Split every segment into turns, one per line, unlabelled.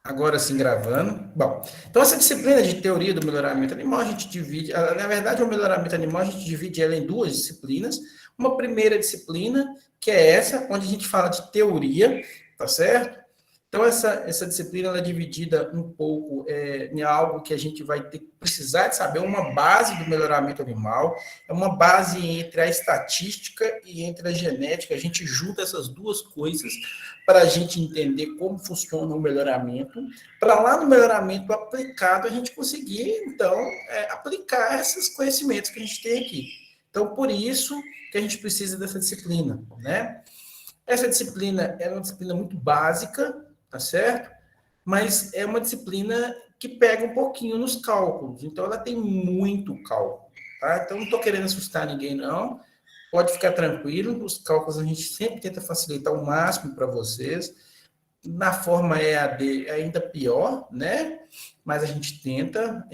Agora sim, gravando. Bom, então essa disciplina de teoria do melhoramento animal, a gente divide, na verdade, o melhoramento animal, a gente divide ela em duas disciplinas. Uma primeira disciplina, que é essa, onde a gente fala de teoria, tá certo? Então, essa disciplina ela é dividida um pouco em algo que a gente vai ter que precisar de saber, uma base do melhoramento animal, é uma base entre a estatística e entre a genética, a gente junta essas duas coisas para a gente entender como funciona o melhoramento, para lá no melhoramento aplicado a gente conseguir, então, aplicar esses conhecimentos que a gente tem aqui. Então, por isso que a gente precisa dessa disciplina, né? Essa disciplina é uma disciplina muito básica, tá certo? Mas é uma disciplina que pega um pouquinho nos cálculos, então ela tem muito cálculo, tá? Então não estou querendo assustar ninguém, não. Pode ficar tranquilo, os cálculos a gente sempre tenta facilitar o máximo para vocês. Na forma EAD é ainda pior, né? Mas a gente tenta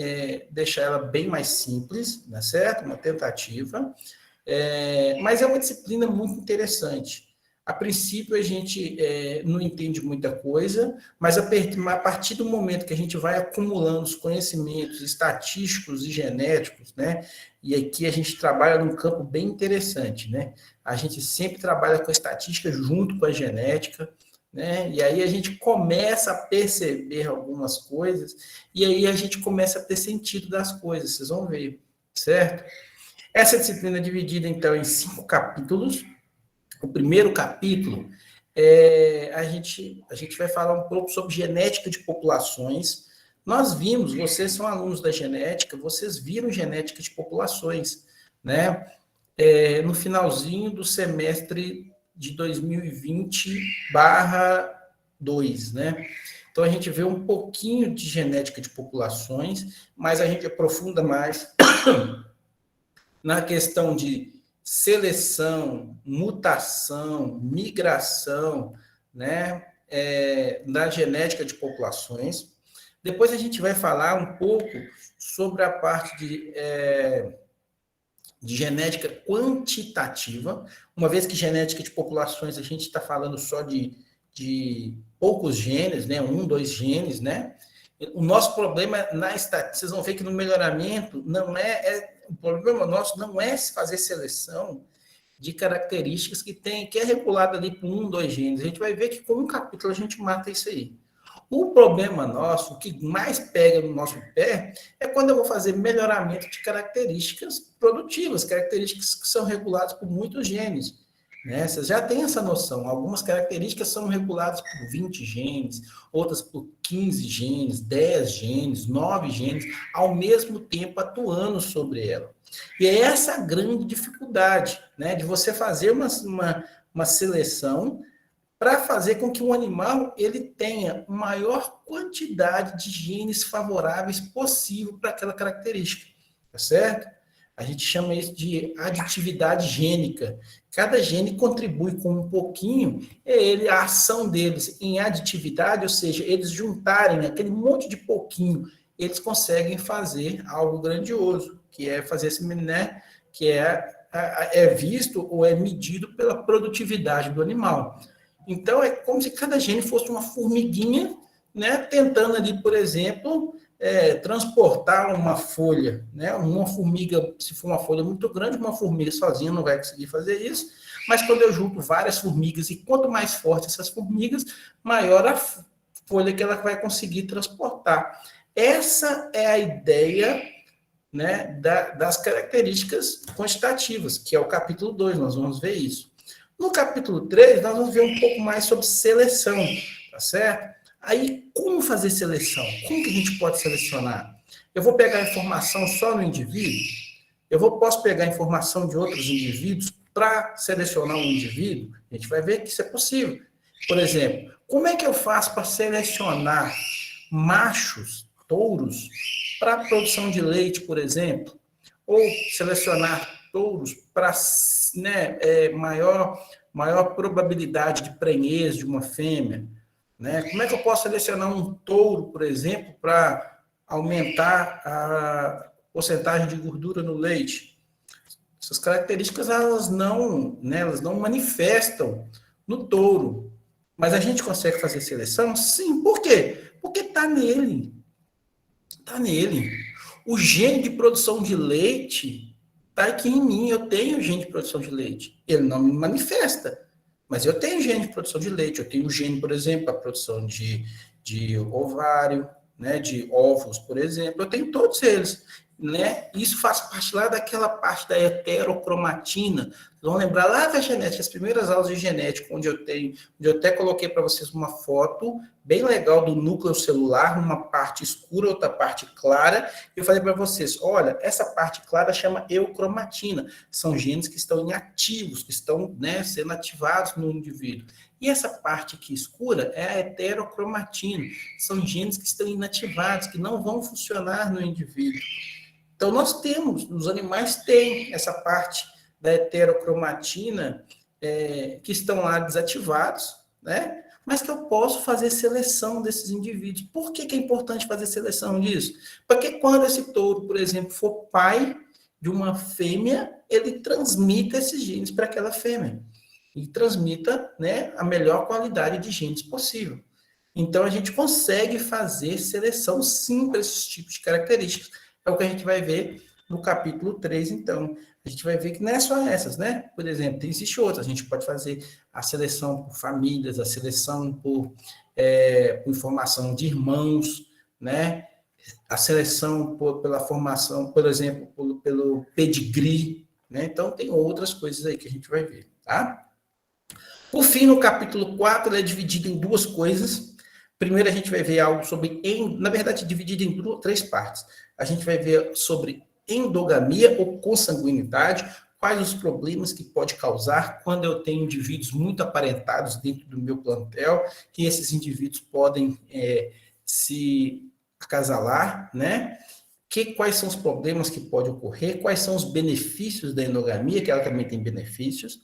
deixar ela bem mais simples, né? Certo? Uma tentativa. Mas é uma disciplina muito interessante. A princípio, a gente não entende muita coisa, mas a partir do momento que a gente vai acumulando os conhecimentos estatísticos e genéticos, né? E aqui a gente trabalha num campo bem interessante, né? A gente sempre trabalha com a estatística junto com a genética, né? E aí a gente começa a perceber algumas coisas, e aí a gente começa a ter sentido das coisas, vocês vão ver, certo? Essa disciplina é dividida, então, em 5 capítulos. O primeiro capítulo, a gente vai falar um pouco sobre genética de populações. Nós vimos, vocês são alunos da genética, vocês viram genética de populações, né? No finalzinho do semestre de 2020/2, né? Então, a gente vê um pouquinho de genética de populações, mas a gente aprofunda mais na questão de seleção, mutação, migração, né, na genética de populações. Depois a gente vai falar um pouco sobre a parte de genética quantitativa, uma vez que genética de populações a gente está falando só de poucos genes, né, 1, 2 genes, né? O nosso problema na estatística, vocês vão ver que no melhoramento não o problema nosso não é fazer seleção de características que é regulada ali por 1, 2 genes. A gente vai ver que com um capítulo a gente mata isso aí. O problema nosso, o que mais pega no nosso pé, é quando eu vou fazer melhoramento de características produtivas, características que são reguladas por muitos genes. Né? Vocês já têm essa noção. Algumas características são reguladas por 20 genes, outras por 15 genes, 10 genes, 9 genes, ao mesmo tempo atuando sobre ela. E é essa a grande dificuldade, né, de você fazer uma seleção para fazer com que o animal ele tenha maior quantidade de genes favoráveis possível para aquela característica, tá certo? A gente chama isso de aditividade gênica. Cada gene contribui com um pouquinho, a ação deles em aditividade, ou seja, eles juntarem aquele monte de pouquinho, eles conseguem fazer algo grandioso, que é fazer esse, né, que é visto ou é medido pela produtividade do animal. Então, é como se cada gene fosse uma formiguinha, né, tentando ali, por exemplo, transportar uma folha, né? Uma formiga, se for uma folha muito grande, uma formiga sozinha não vai conseguir fazer isso, mas quando eu junto várias formigas, e quanto mais forte essas formigas, maior a folha que ela vai conseguir transportar. Essa é a ideia, né, das características quantitativas, que é o capítulo 2, nós vamos ver isso. No capítulo 3, nós vamos ver um pouco mais sobre seleção, tá certo? Aí, como fazer seleção? Como que a gente pode selecionar? Eu vou pegar a informação só no indivíduo? Posso pegar a informação de outros indivíduos para selecionar um indivíduo? A gente vai ver que isso é possível. Por exemplo, como é que eu faço para selecionar machos, touros, para a produção de leite, por exemplo? Ou selecionar touros para, né, maior probabilidade de prenhez de uma fêmea, né? Como é que eu posso selecionar um touro, por exemplo, para aumentar a porcentagem de gordura no leite? Essas características elas não manifestam no touro, Mas a gente consegue fazer seleção? Sim. Por quê? Porque está nele. Está nele. O gene de produção de leite está aqui em mim. Eu tenho gene de produção de leite. Ele não me manifesta, mas eu tenho gene de produção de leite. Eu tenho gene, por exemplo, a produção de ovário, né, de óvulos, por exemplo. Eu tenho todos eles. Né? Isso faz parte lá daquela parte da heterocromatina. Vocês vão lembrar lá da genética, as primeiras aulas de genética, onde eu até coloquei para vocês uma foto bem legal do núcleo celular, uma parte escura, outra parte clara. Eu falei para vocês, olha, essa parte clara chama eucromatina. São genes que estão inativos, que estão, né, sendo ativados no indivíduo. E essa parte aqui escura é a heterocromatina. São genes que estão inativados, que não vão funcionar no indivíduo. Então, nós temos, os animais têm essa parte da heterocromatina que estão lá desativados, né? Mas que eu posso fazer seleção desses indivíduos. Por que é importante fazer seleção disso? Porque quando esse touro, por exemplo, for pai de uma fêmea, ele transmita esses genes para aquela fêmea. E transmita, né, a melhor qualidade de genes possível. Então, a gente consegue fazer seleção, sim, para esses tipos de características. É o que a gente vai ver no capítulo 3, então. A gente vai ver que não é só essas, né? Por exemplo, existem outras. A gente pode fazer a seleção por famílias, a seleção por informação de irmãos, né? A seleção pela formação, por exemplo, pelo pedigree, né? Então, tem outras coisas aí que a gente vai ver, tá? Por fim, no capítulo 4, ele é dividido em duas coisas. Primeiro, a gente vai ver algo sobre, na verdade, dividido em três partes. A gente vai ver sobre endogamia ou consanguinidade, quais os problemas que pode causar quando eu tenho indivíduos muito aparentados dentro do meu plantel, que esses indivíduos podem se acasalar, né? Quais são os problemas que podem ocorrer, quais são os benefícios da endogamia, que ela também tem benefícios.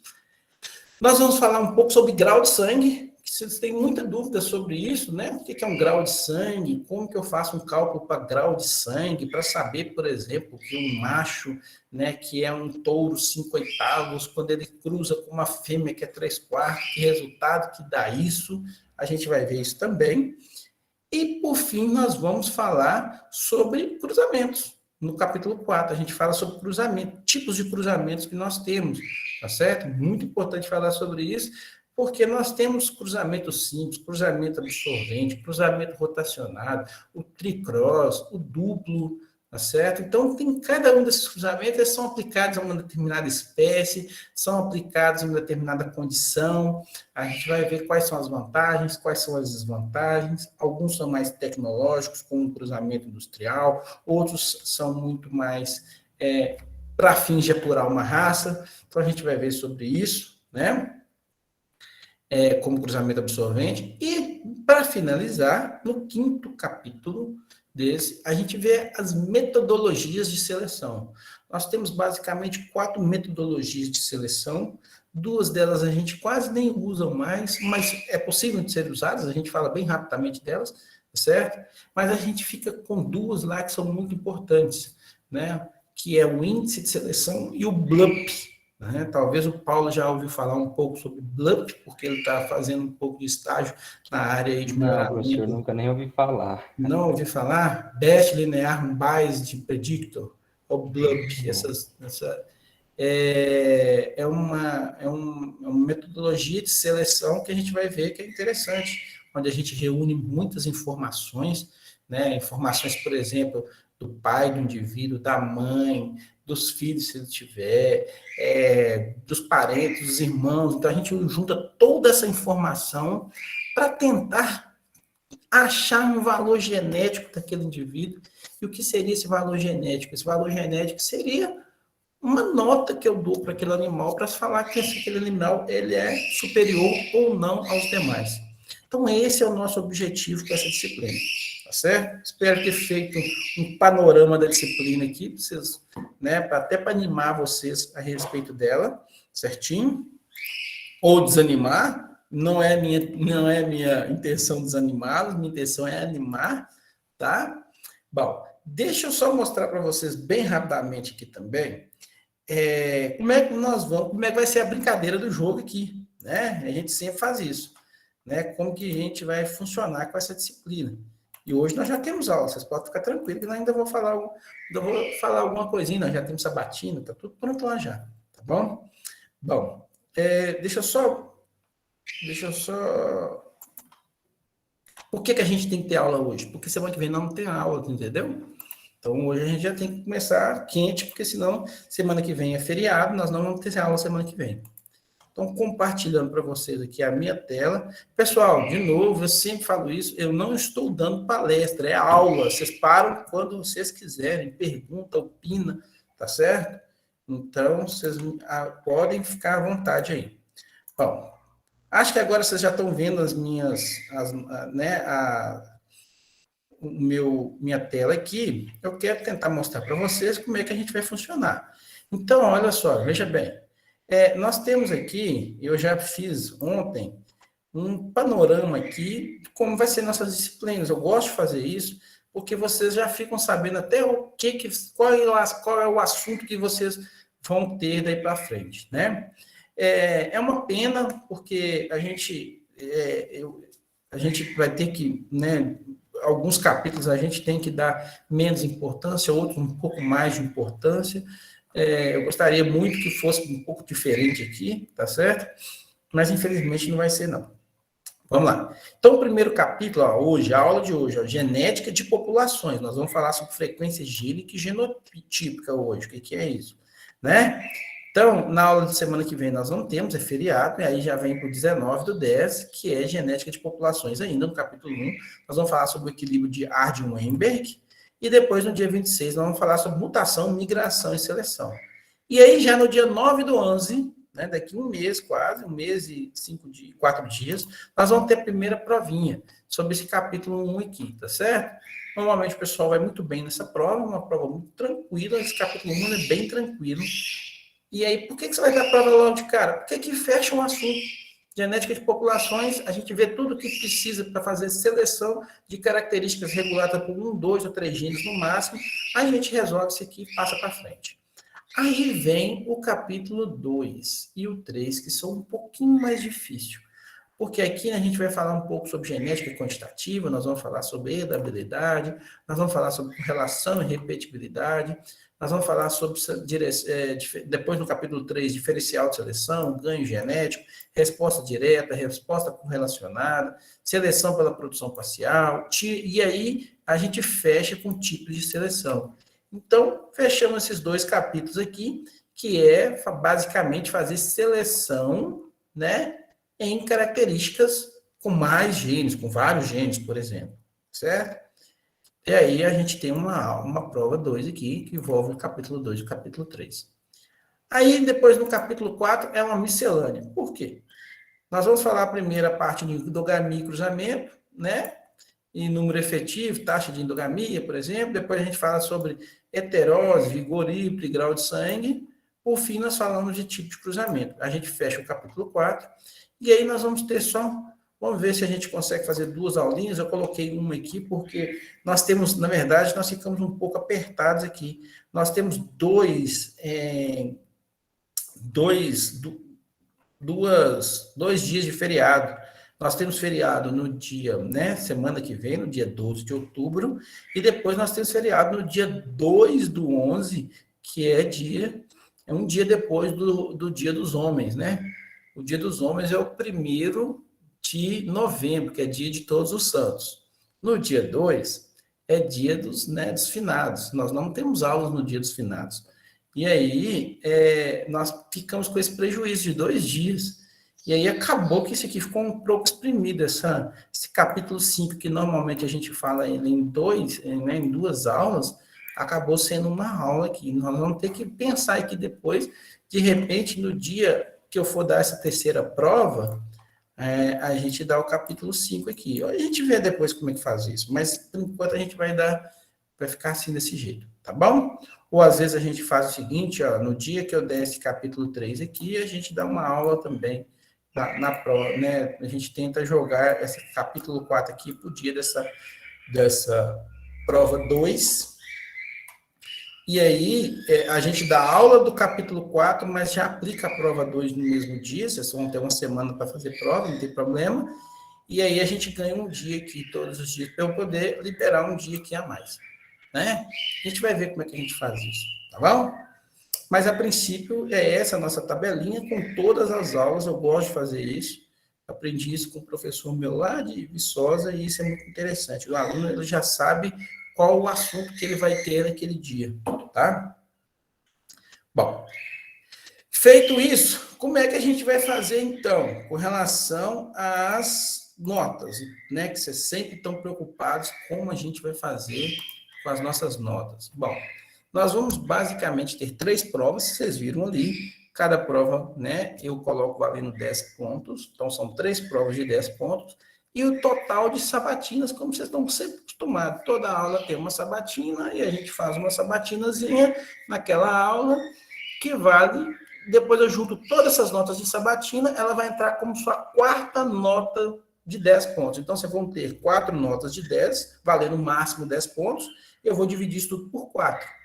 Nós vamos falar um pouco sobre grau de sangue, que vocês têm muita dúvida sobre isso, né? O que é um grau de sangue? Como que eu faço um cálculo para grau de sangue, para saber, por exemplo, que um macho, né, que é um touro 5/8, quando ele cruza com uma fêmea que é 3/4, que resultado que dá isso? A gente vai ver isso também. E, por fim, nós vamos falar sobre cruzamentos. No capítulo 4, a gente fala sobre cruzamento, tipos de cruzamentos que nós temos, tá certo? Muito importante falar sobre isso, porque nós temos cruzamento simples, cruzamento absorvente, cruzamento rotacionado, o tricross, o duplo, tá certo? Então, tem cada um desses cruzamentos, eles são aplicados a uma determinada espécie, são aplicados em uma determinada condição. A gente vai ver quais são as vantagens, quais são as desvantagens. Alguns são mais tecnológicos, como o cruzamento industrial, outros são muito mais para fins de apurar uma raça. Então, a gente vai ver sobre isso, né? Como cruzamento absorvente. E, para finalizar, no 5º capítulo desse, a gente vê as metodologias de seleção. Nós temos basicamente 4 metodologias de seleção. 2 delas a gente quase nem usa mais, mas é possível de ser usadas, a gente fala bem rapidamente delas, certo? Mas a gente fica com 2 lá que são muito importantes, né? Que é o índice de seleção e o BLUP, né? Talvez o Paulo já ouviu falar um pouco sobre BLUP, porque ele está fazendo um pouco de estágio na área de melhoramento.
Não, professor, nunca nem ouvi falar.
Não ouvi falar? Best Linear Bayes Predictor, o BLUP. É uma metodologia de seleção que a gente vai ver que é interessante, onde a gente reúne muitas informações, né? Informações, por exemplo, do pai do indivíduo, da mãe, dos filhos, se ele tiver, dos parentes, dos irmãos. Então, a gente junta toda essa informação para tentar achar um valor genético daquele indivíduo. E o que seria esse valor genético? Esse valor genético seria uma nota que eu dou para aquele animal para falar que aquele animal ele é superior ou não aos demais. Então, esse é o nosso objetivo com essa disciplina, tá certo? Espero ter feito um panorama da disciplina aqui, pra vocês, né, até para animar vocês a respeito dela, certinho? Ou desanimar, não é minha intenção desanimá-los, minha intenção é animar, tá? Bom, deixa eu só mostrar para vocês bem rapidamente aqui também, como é que vai ser a brincadeira do jogo aqui, né? A gente sempre faz isso, né, como que a gente vai funcionar com essa disciplina. E hoje nós já temos aula, vocês podem ficar tranquilos, que nós ainda vou falar alguma coisinha, nós já temos sabatina, tá tudo pronto lá já, tá bom? Bom, deixa eu só... Por que a gente tem que ter aula hoje? Porque semana que vem não tem aula, entendeu? Então, hoje a gente já tem que começar quente, porque senão semana que vem é feriado, nós não vamos ter aula semana que vem. Então, compartilhando para vocês aqui a minha tela. Pessoal, de novo, eu sempre falo isso, eu não estou dando palestra, é aula. Vocês param quando vocês quiserem, pergunta, opina, tá certo? Então, vocês podem ficar à vontade aí. Bom, acho que agora vocês já estão vendo as minhas, minha tela aqui. Eu quero tentar mostrar para vocês como é que a gente vai funcionar. Então, olha só, veja bem. Nós temos aqui, eu já fiz ontem, um panorama aqui de como vai ser nossas disciplinas. Eu gosto de fazer isso, porque vocês já ficam sabendo até qual é o assunto que vocês vão ter daí para frente, né? É uma pena, porque a gente vai ter que, né, alguns capítulos a gente tem que dar menos importância, outros um pouco mais de importância. Eu gostaria muito que fosse um pouco diferente aqui, tá certo? Mas, infelizmente, não vai ser, não. Vamos lá. Então, o primeiro capítulo, a aula de hoje, genética de populações. Nós vamos falar sobre frequência gírica e genotípica hoje. O que é isso? Né? Então, na aula de semana que vem, nós não temos, é feriado, e aí já vem para o 19/10, que é genética de populações ainda, no capítulo 1. Nós vamos falar sobre o equilíbrio de Arden-Weinberg, e depois, no dia 26, nós vamos falar sobre mutação, migração e seleção. E aí, já no dia 9/11, né, daqui um mês quase, 1 mês e 4 dias, nós vamos ter a primeira provinha sobre esse capítulo 1 aqui, tá certo? Normalmente o pessoal vai muito bem nessa prova, uma prova muito tranquila, esse capítulo 1 é bem tranquilo. E aí, por que você vai dar a prova logo de cara? Porque que fecha um assunto. Genética de populações, a gente vê tudo o que precisa para fazer seleção de características reguladas por 1, 2 ou 3 genes no máximo, a gente resolve isso aqui e passa para frente. Aí vem o capítulo 2 e o 3, que são um pouquinho mais difíceis. Porque aqui a gente vai falar um pouco sobre genética quantitativa, nós vamos falar sobre heredabilidade, nós vamos falar sobre correlação e repetibilidade, nós vamos falar sobre, depois no capítulo 3, diferencial de seleção, ganho genético, resposta direta, resposta correlacionada, seleção pela produção parcial, e aí a gente fecha com tipos de seleção. Então, fechamos esses 2 capítulos aqui, que é basicamente fazer seleção, né, em características com mais genes, com vários genes, por exemplo, certo? E aí a gente tem uma prova 2 aqui, que envolve o capítulo 2 e o capítulo 3. Aí, depois, no capítulo 4, é uma miscelânea. Por quê? Nós vamos falar a primeira parte de endogamia e cruzamento, né? E número efetivo, taxa de endogamia, por exemplo. Depois a gente fala sobre heterose, vigor híbrido, grau de sangue. Por fim, nós falamos de tipo de cruzamento. A gente fecha o capítulo 4. E aí nós vamos ter vamos ver se a gente consegue fazer 2 aulinhas. Eu coloquei uma aqui porque nós temos, na verdade, nós ficamos um pouco apertados aqui. Nós temos 2 dias de feriado. Nós temos feriado no dia, né, semana que vem, no dia 12 de outubro, e depois nós temos feriado no dia 2/11, que é um dia depois do Dia dos Homens, né? O Dia dos Homens é o 1º de novembro, que é dia de Todos os Santos. No dia 2, é dia dos finados. Nós não temos aulas no dia dos finados. E aí, nós ficamos com esse prejuízo de 2 dias. E aí acabou que isso aqui ficou um pouco exprimido, esse capítulo 5, que normalmente a gente fala em 2 aulas, acabou sendo uma aula aqui. Nós vamos ter que pensar aqui depois, de repente, no dia que eu for dar essa terceira prova, a gente dá o capítulo 5 aqui. A gente vê depois como é que faz isso, mas por enquanto a gente vai ficar assim desse jeito, tá bom? Ou às vezes a gente faz o seguinte, no dia que eu der esse capítulo 3 aqui, a gente dá uma aula também na prova, né? A gente tenta jogar esse capítulo 4 aqui pro dia dessa prova 2. E aí, a gente dá aula do capítulo 4, mas já aplica a prova 2 no mesmo dia. Vocês vão ter uma semana para fazer prova, não tem problema. e aí a gente ganha um dia aqui, todos os dias, para eu poder liberar um dia aqui a mais, né? A gente vai ver como é que a gente faz isso, tá bom? Mas, a princípio, é essa a nossa tabelinha com todas as aulas. Eu gosto de fazer isso. Aprendi isso com um professor meu lá de Viçosa e isso é muito interessante. O aluno ele já sabe qual o assunto que ele vai ter naquele dia, tá? Bom, feito isso, como é que a gente vai fazer, então, com relação às notas, né? Que vocês sempre estão preocupados como a gente vai fazer com as nossas notas. Bom, nós vamos basicamente ter 3 provas, vocês viram ali. Cada prova, né, eu coloco valendo 10 pontos. Então, são 3 provas de 10 pontos. E o total de sabatinas, como vocês estão sempre acostumados. Toda aula tem uma sabatina e a gente faz uma sabatinazinha naquela aula que vale. Depois eu junto todas essas notas de sabatina, ela vai entrar como sua quarta nota de 10 pontos. Então, vocês vão ter 4 notas de 10, valendo no máximo 10 pontos. Eu vou dividir isso tudo por 4.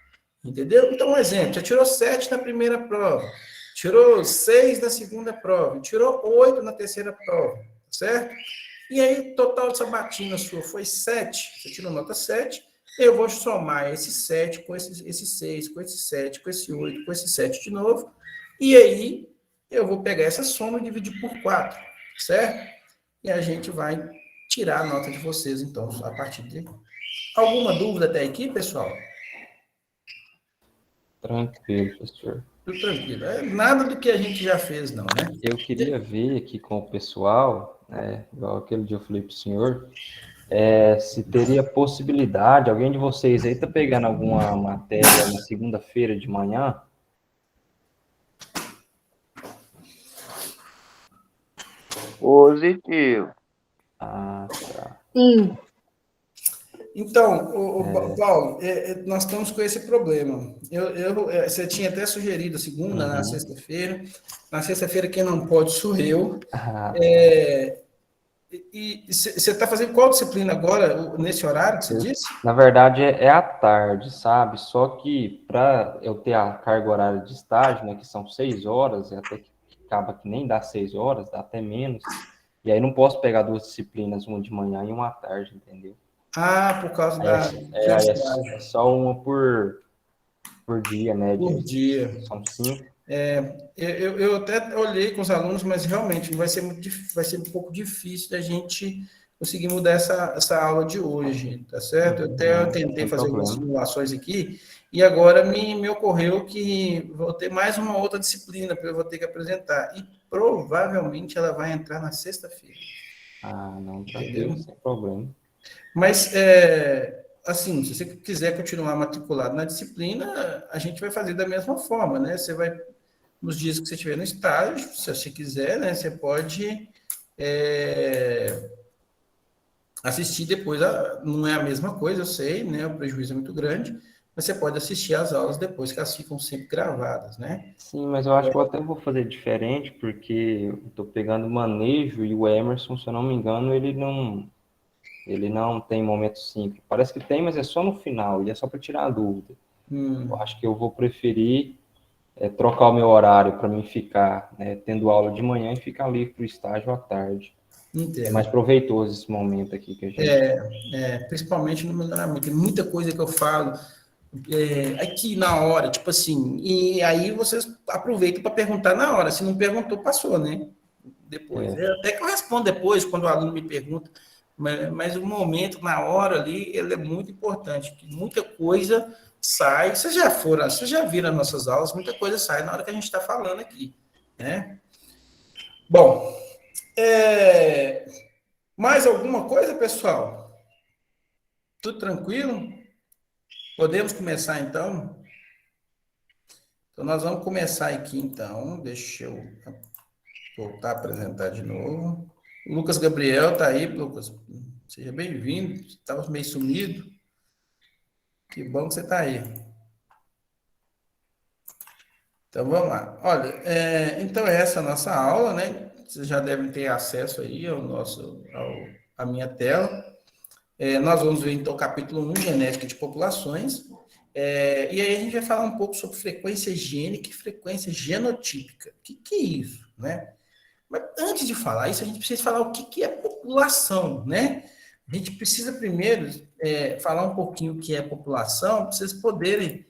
Entendeu? Então, um exemplo, já tirou 7 na primeira prova, tirou 6 na segunda prova, tirou 8 na terceira prova, certo? E aí, total de sabatina sua foi 7, você tirou nota 7, eu vou somar esse 7 com esse 6, com esse 7, com esse 8, com esse 7 de novo, e aí eu vou pegar essa soma e dividir por 4, certo? E a gente vai tirar a nota de vocês, então, a partir de... Alguma dúvida até aqui, pessoal?
Tranquilo, professor.
Tudo tranquilo. É nada do que a gente já fez, não, né?
Eu queria ver aqui com o pessoal, né, igual aquele dia eu falei para o senhor, se teria possibilidade, alguém de vocês aí tá pegando alguma matéria na segunda-feira de manhã?
Positivo.
Ah, tá.
Sim.
Então, Paulo, nós estamos com esse problema. Você tinha até sugerido a segunda, na sexta-feira. Na sexta-feira, quem não pode sou eu.
Ah,
E você está fazendo qual disciplina agora, nesse horário que você disse?
na verdade, é à tarde, sabe? Só que para eu ter a carga horária de estágio, né, que são 6 horas, e até que acaba que nem dá 6 horas, dá até menos. E aí não posso pegar 2 disciplinas, uma de manhã e uma à tarde, entendeu?
Ah, por causa
Aí
da
é só uma por dia, né?
por dia.
São 5.
Eu até olhei com os alunos, mas realmente vai ser vai ser um pouco difícil da gente conseguir mudar essa aula de hoje, tá certo? Eu tentei
Sem
fazer algumas
problema.
simulações aqui e agora me ocorreu que vou ter mais uma outra disciplina que eu vou ter que apresentar e provavelmente ela vai entrar na sexta-feira.
Ah, não, tranquilo,
Entendeu?
sem problema.
Mas, assim, se você quiser continuar matriculado na disciplina, a gente vai fazer da mesma forma, né? Você vai, nos dias que você estiver no estágio, se você quiser, né? Você pode assistir depois. Não é a mesma coisa, eu sei, né? O prejuízo é muito grande, mas você pode assistir às aulas depois, que elas ficam sempre gravadas, né?
Sim, mas eu acho que eu até vou fazer diferente, porque eu tô pegando manejo e o Emerson, se eu não me engano, ele não tem momento 5. Parece que tem, mas é só no final, e é só para tirar a dúvida. Eu acho que eu vou preferir trocar o meu horário para mim ficar tendo aula de manhã e ficar livre para o estágio à tarde.
Entendo.
É mais proveitoso esse momento aqui que a gente...
Principalmente no melhoramento. Tem muita coisa que eu falo aqui na hora, tipo assim, e aí vocês aproveitam para perguntar na hora. Se não perguntou, passou, né? Depois. Até que eu respondo depois, quando o aluno me pergunta, mas o momento, na hora ali, ele é muito importante, que muita coisa sai. Vocês já viram as nossas aulas, muita coisa sai na hora que a gente está falando aqui, né? Bom, mais alguma coisa, pessoal? Tudo tranquilo? Podemos começar, então? Então, nós vamos começar aqui, então. Deixa eu voltar a apresentar de novo. O Lucas Gabriel está aí, Lucas. Seja bem-vindo. Estava meio sumido. Que bom que você está aí. Então, vamos lá. Olha, então essa é a nossa aula, né? Vocês já devem ter acesso aí à minha tela. Nós vamos ver, então, o capítulo 1, genética de populações. E aí a gente vai falar um pouco sobre frequência gênica e frequência genotípica. O que é isso, né? Mas antes de falar isso, a gente precisa falar o que é população, né? A gente precisa primeiro falar um pouquinho o que é população, para vocês poderem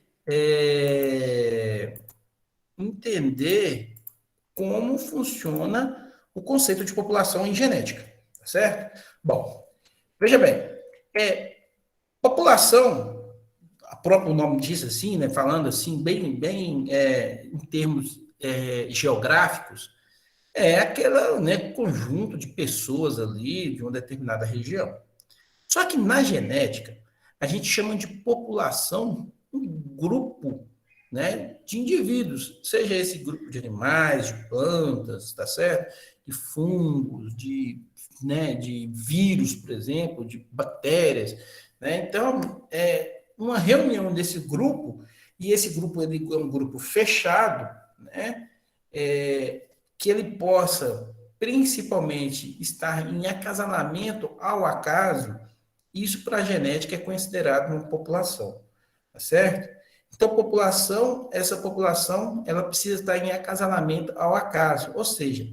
entender como funciona o conceito de população em genética, tá certo? Bom, veja bem, população, o próprio nome diz assim, né, falando assim, bem em termos geográficos, é aquele, né, conjunto de pessoas ali de uma determinada região. Só que na genética, a gente chama de população um grupo, né, de indivíduos, seja esse grupo de animais, de plantas, tá certo? De fungos, de vírus, por exemplo, de bactérias, né? Então, uma reunião desse grupo, e esse grupo ele é um grupo fechado, né? Que ele possa, principalmente, estar em acasalamento ao acaso, isso para a genética é considerado uma população, tá certo? Então, essa população, ela precisa estar em acasalamento ao acaso, ou seja,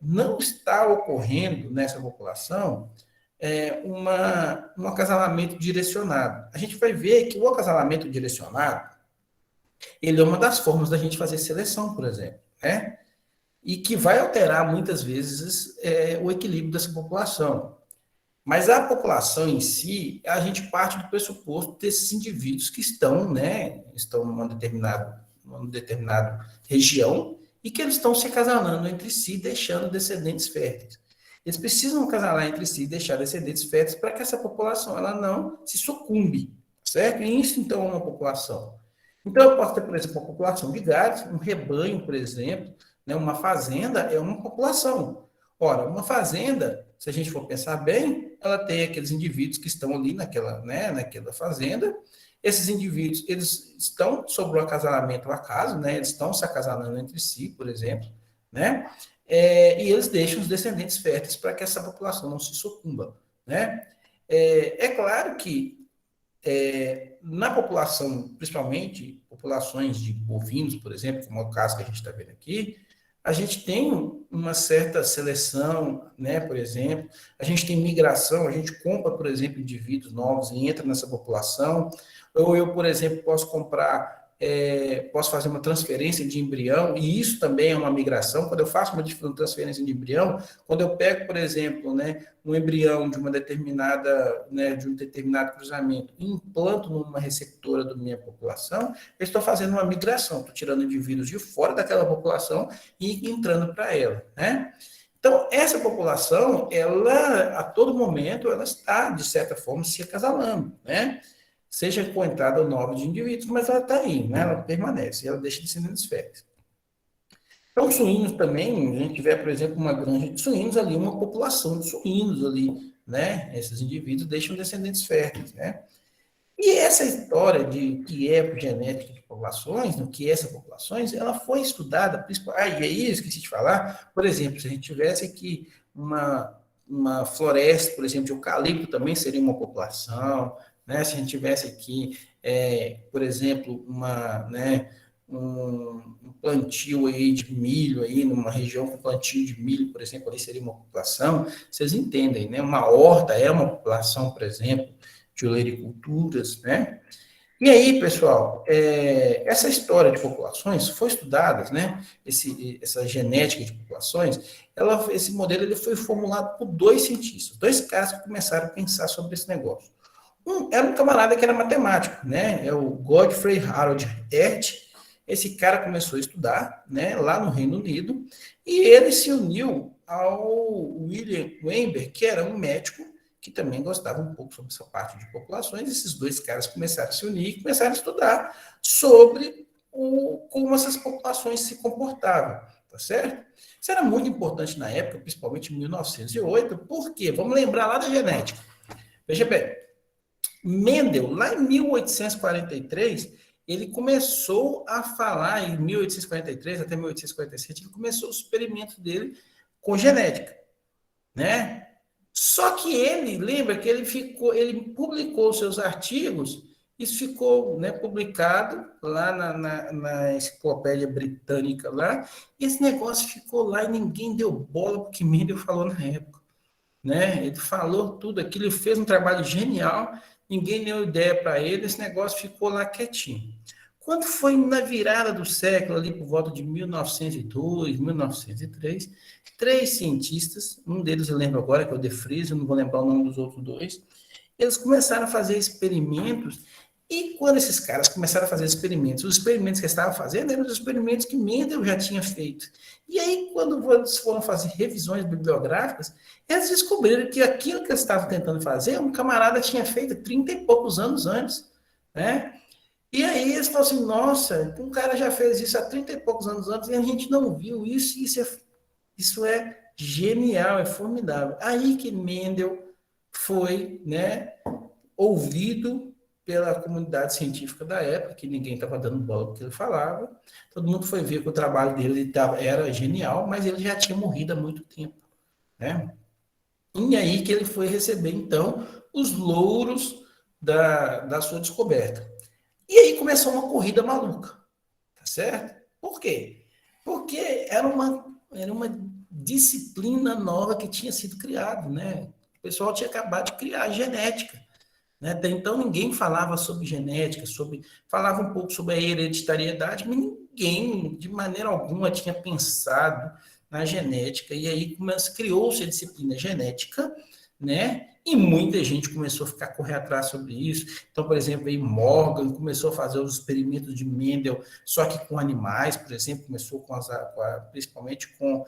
não está ocorrendo nessa população um acasalamento direcionado. A gente vai ver que o acasalamento direcionado, ele é uma das formas da gente fazer seleção, por exemplo, né? E que vai alterar muitas vezes o equilíbrio dessa população. Mas a população em si, a gente parte do pressuposto desses indivíduos que estão, né, estão numa determinada região e que eles estão se acasalando entre si, deixando descendentes férteis. Eles precisam acasalar entre si e deixar descendentes férteis para que essa população ela não se sucumbe, certo? E isso, então, é uma população. Então, eu posso ter, por exemplo, uma população de gados, um rebanho, por exemplo, né, uma fazenda é uma população. Ora, uma fazenda, se a gente for pensar bem, ela tem aqueles indivíduos que estão ali naquela fazenda. Esses indivíduos, eles estão sobre o acasalamento ao acaso, né? Eles estão se acasalando entre si, por exemplo, né? E eles deixam os descendentes férteis para que essa população não se sucumba, né? Claro que na população, principalmente populações de bovinos, por exemplo, como é o caso que a gente está vendo aqui, a gente tem uma certa seleção, né, por exemplo, a gente tem migração, a gente compra, por exemplo, indivíduos novos e entra nessa população, ou eu, por exemplo, posso fazer uma transferência de embrião, e isso também é uma migração. Quando eu faço uma transferência de embrião, quando eu pego, por exemplo, né, um embrião de uma determinada, né, de um determinado cruzamento e implanto numa receptora da minha população, eu estou fazendo uma migração, estou tirando indivíduos de fora daquela população e entrando para ela, né? Então, essa população, ela, a todo momento, ela está, de certa forma, se acasalando, né? Seja com a entrada ou nova de indivíduos, mas ela está aí, né? Ela permanece, ela deixa de ser férteis. Então, suínos também, a gente tiver, por exemplo, uma granja de suínos ali, uma população de suínos ali, né? Esses indivíduos deixam descendentes férteis, né? E essa história de que é genética de populações, no que é essas populações, ela foi estudada, e aí eu esqueci de falar, por exemplo, se a gente tivesse aqui uma floresta, por exemplo, de eucalipto também seria uma população, né? Se a gente tivesse aqui, por exemplo, um plantio aí de milho aí numa região com plantio de milho, por exemplo, ali seria uma população, vocês entendem, né? Uma horta é uma população, por exemplo, de olericulturas, né? E aí, pessoal, essa história de populações foi estudada, né? Essa genética de populações, esse modelo ele foi formulado por dois cientistas, dois caras que começaram a pensar sobre esse negócio. Era um camarada que era matemático, né? É o Godfrey Harold Hert. Esse cara começou a estudar, né? Lá no Reino Unido, e ele se uniu ao William Weinberg, que era um médico que também gostava um pouco sobre essa parte de populações. Esses dois caras começaram a se unir e começaram a estudar sobre como essas populações se comportavam, tá certo? Isso era muito importante na época, principalmente em 1908, por quê? Vamos lembrar lá da genética. Veja bem, Mendel, lá em 1843, ele começou a falar, em 1843 até 1847, ele começou o experimento dele com genética, né? Só que ele, lembra que ele publicou seus artigos Isso ficou, né, publicado lá na Enciclopédia Britânica lá, e esse negócio ficou lá e ninguém deu bola porque Mendel falou na época, né? Ele falou tudo aquilo, ele fez um trabalho genial, ninguém deu ideia para ele, esse negócio ficou lá quietinho. Quando foi na virada do século, ali por volta de 1902, 1903, três cientistas, um deles eu lembro agora, que é o De Vries, eu não vou lembrar o nome dos outros dois, eles começaram a fazer experimentos, e quando esses caras começaram a fazer experimentos, os experimentos que eles estavam fazendo eram os experimentos que Mendel já tinha feito. E aí, quando eles foram fazer revisões bibliográficas, eles descobriram que aquilo que eles estavam tentando fazer, um camarada tinha feito 30 e poucos anos antes, né? E aí eles falaram assim, nossa, um cara já fez isso há 30 e poucos anos antes e a gente não viu isso, e isso é genial, é formidável. Aí que Mendel foi, né, ouvido pela comunidade científica da época, que ninguém estava dando bola para o que ele falava. Todo mundo foi ver que o trabalho dele era genial, mas ele já tinha morrido há muito tempo, né? E aí que ele foi receber, então, os louros da sua descoberta. E aí começou uma corrida maluca, tá certo? Por quê? Porque era uma disciplina nova que tinha sido criada, né? O pessoal tinha acabado de criar a genética. Né? Até então ninguém falava sobre genética, falava um pouco sobre a hereditariedade, mas ninguém, de maneira alguma, tinha pensado na genética. E aí criou-se a disciplina genética, né? E muita gente começou a correr atrás sobre isso. Então, por exemplo, aí Morgan começou a fazer os experimentos de Mendel, só que com animais, por exemplo, começou principalmente com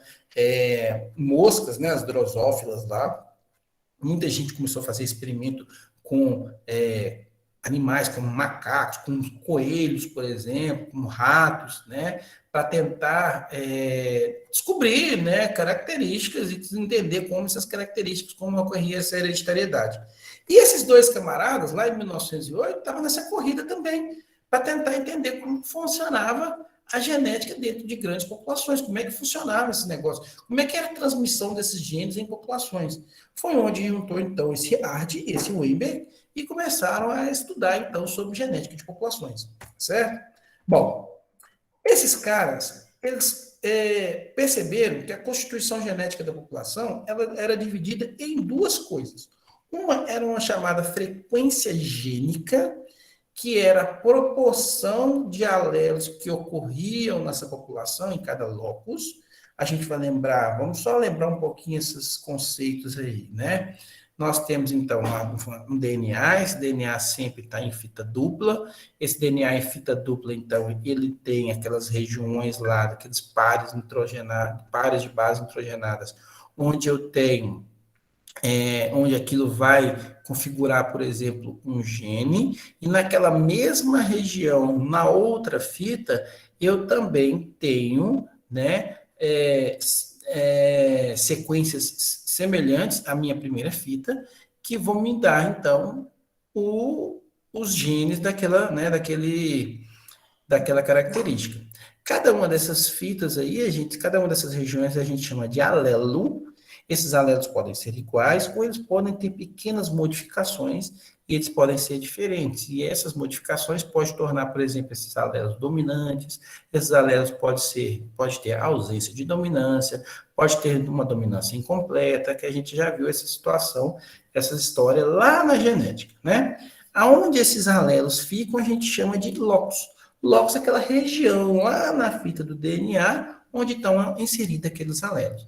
moscas, né? As drosófilas lá. Muita gente começou a fazer experimento com animais como macacos, com coelhos, por exemplo, com ratos, né, para tentar descobrir, né, características e entender como essas características, como ocorria essa hereditariedade. E esses dois camaradas, lá em 1908, estavam nessa corrida também, para tentar entender como funcionava a genética dentro de grandes populações, como é que funcionava esse negócio, como é que era a transmissão desses genes em populações. Foi onde juntou, então, esse Hardy e esse Weber e começaram a estudar, então, sobre genética de populações, certo? Bom, esses caras, eles perceberam que a constituição genética da população ela era dividida em duas coisas. Uma era uma chamada frequência gênica, que era a proporção de alelos que ocorriam nessa população, em cada locus. A gente vai lembrar, vamos só lembrar um pouquinho esses conceitos aí, né? Nós temos, então, um DNA, esse DNA sempre está em fita dupla. Esse DNA em fita dupla, então, ele tem aquelas regiões lá, aqueles pares nitrogenados, pares de bases nitrogenadas, onde eu tenho onde aquilo vai configurar, por exemplo, um gene, e naquela mesma região, na outra fita, eu também tenho, né, sequências semelhantes à minha primeira fita, que vão me dar, então, os genes daquela, né, daquela característica. Cada uma dessas fitas aí, cada uma dessas regiões a gente chama de alelo. Esses alelos podem ser iguais ou eles podem ter pequenas modificações e eles podem ser diferentes. E essas modificações podem tornar, por exemplo, esses alelos dominantes. Esses alelos pode ter ausência de dominância, pode ter uma dominância incompleta, que a gente já viu essa situação, essa história lá na genética, né? Aonde esses alelos ficam, a gente chama de locus. Locus é aquela região lá na fita do DNA onde estão inseridos aqueles alelos.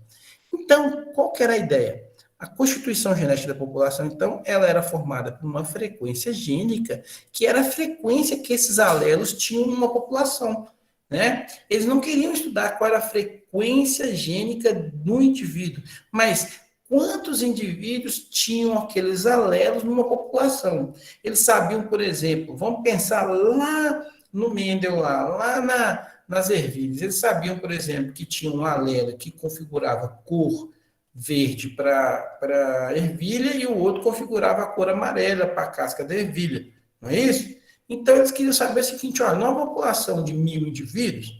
Então, qual que era a ideia? A constituição genética da população, então, ela era formada por uma frequência gênica, que era a frequência que esses alelos tinham numa população, né? Eles não queriam estudar qual era a frequência gênica do indivíduo, mas quantos indivíduos tinham aqueles alelos numa população. Eles sabiam, por exemplo, vamos pensar lá no Mendel, lá nas ervilhas. Eles sabiam, por exemplo, que tinha um alelo que configurava cor verde para a ervilha e o outro configurava a cor amarela para a casca da ervilha. Não é isso? Então, eles queriam saber o seguinte, olha, numa população de 1.000 indivíduos,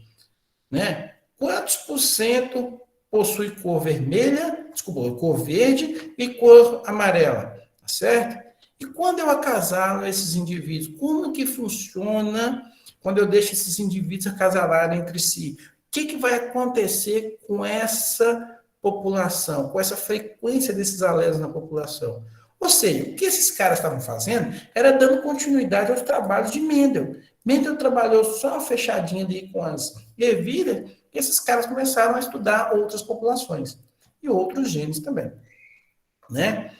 né, quantos por cento possui cor vermelha, cor verde e cor amarela, tá certo? E quando eu acasalo esses indivíduos, como que funciona quando eu deixo esses indivíduos acasalarem entre si? O que vai acontecer com essa população, com essa frequência desses alelos na população? Ou seja, o que esses caras estavam fazendo era dando continuidade aos trabalhos de Mendel. Mendel trabalhou só fechadinho ali com as ervilhas, e esses caras começaram a estudar outras populações e outros genes também, né?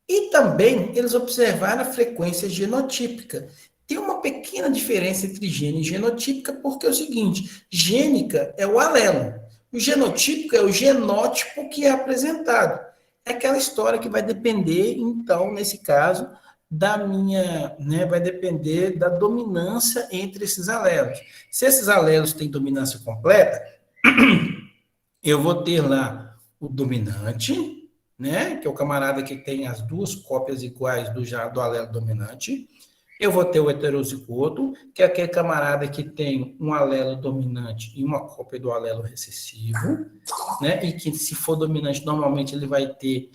E também eles observaram a frequência genotípica. Tem uma pequena diferença entre gene e genotípica, porque é o seguinte: gênica é o alelo, o genotípico é o genótipo que é apresentado. É aquela história que vai depender, então, nesse caso, da minha, né, vai depender da dominância entre esses alelos. Se esses alelos têm dominância completa, eu vou ter lá o dominante, né, que é o camarada que tem as duas cópias iguais do alelo dominante. Eu vou ter o heterozigoto, que é aquele camarada que tem um alelo dominante e uma cópia do alelo recessivo, né, e que se for dominante, normalmente ele vai ter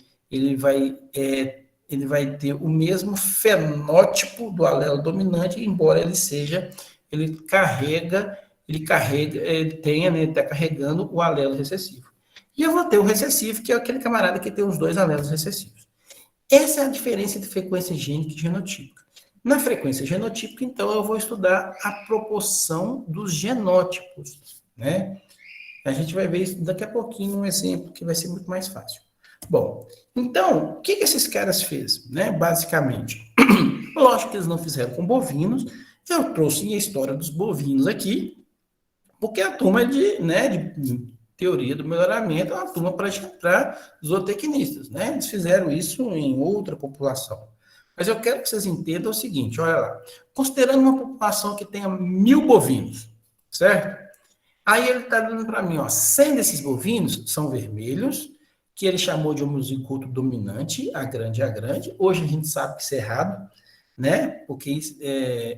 o mesmo fenótipo do alelo dominante, embora ele tenha, né, está carregando o alelo recessivo. E eu vou ter o recessivo, que é aquele camarada que tem os dois alelos recessivos. Essa é a diferença entre frequência gênica e genotípica. Na frequência genotípica, então, eu vou estudar a proporção dos genótipos, né? A gente vai ver isso daqui a pouquinho num exemplo que vai ser muito mais fácil. Bom, então, o que esses caras fez, né? Basicamente, lógico que eles não fizeram com bovinos. Eu trouxe a história dos bovinos aqui, porque a turma de teoria do melhoramento é uma turma para zootecnistas, né? Eles fizeram isso em outra população. Mas eu quero que vocês entendam o seguinte, olha lá. Considerando uma população que tenha 1.000 bovinos, certo? Aí ele está dando para mim, ó, 100 desses bovinos são vermelhos, que ele chamou de homozigoto dominante, a grande. Hoje a gente sabe que isso é errado, né? Porque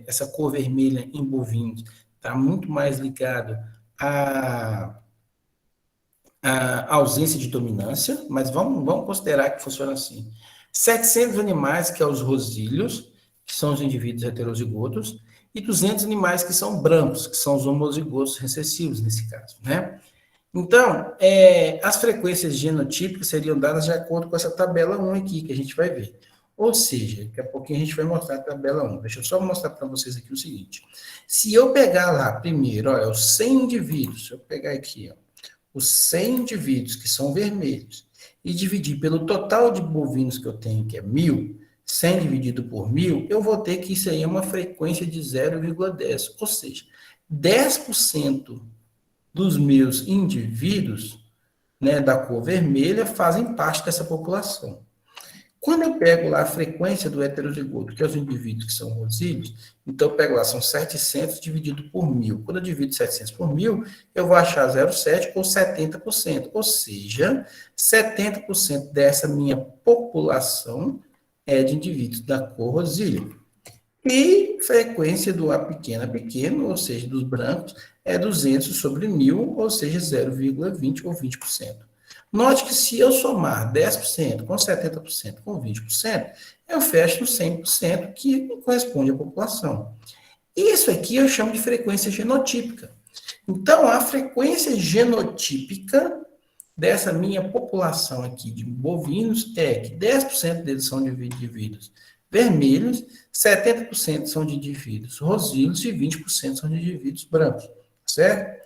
essa cor vermelha em bovinos está muito mais ligado à ausência de dominância, mas vamos considerar que funciona assim. 700 animais, que são os rosílios, que são os indivíduos heterozigotos, e 200 animais que são brancos, que são os homozigotos recessivos, nesse caso, né? Então, as frequências genotípicas seriam dadas de acordo com essa tabela 1 aqui, que a gente vai ver. Ou seja, daqui a pouquinho a gente vai mostrar a tabela 1. Deixa eu só mostrar para vocês aqui o seguinte. Se eu pegar lá primeiro, olha, os 100 indivíduos, se eu pegar aqui, ó, os 100 indivíduos que são vermelhos, e dividir pelo total de bovinos que eu tenho, que é 1.000, 100 dividido por 1.000, eu vou ter que isso aí é uma frequência de 0,10. Ou seja, 10% dos meus indivíduos, né, da cor vermelha fazem parte dessa população. Quando eu pego lá a frequência do heterozigoto, que é os indivíduos que são rosílios, então eu pego lá, são 700 dividido por 1.000. Quando eu divido 700 por 1.000, eu vou achar 0,7 ou 70%. Ou seja, 70% dessa minha população é de indivíduos da cor rosília. E frequência do A pequeno, ou seja, dos brancos, é 200 sobre 1.000, ou seja, 0,20 ou 20%. Note que se eu somar 10% com 70% com 20%, eu fecho no 100%, que corresponde à população. Isso aqui eu chamo de frequência genotípica. Então, a frequência genotípica dessa minha população aqui de bovinos é que 10% deles são de indivíduos vermelhos, 70% são de indivíduos rosílios e 20% são de indivíduos brancos, certo?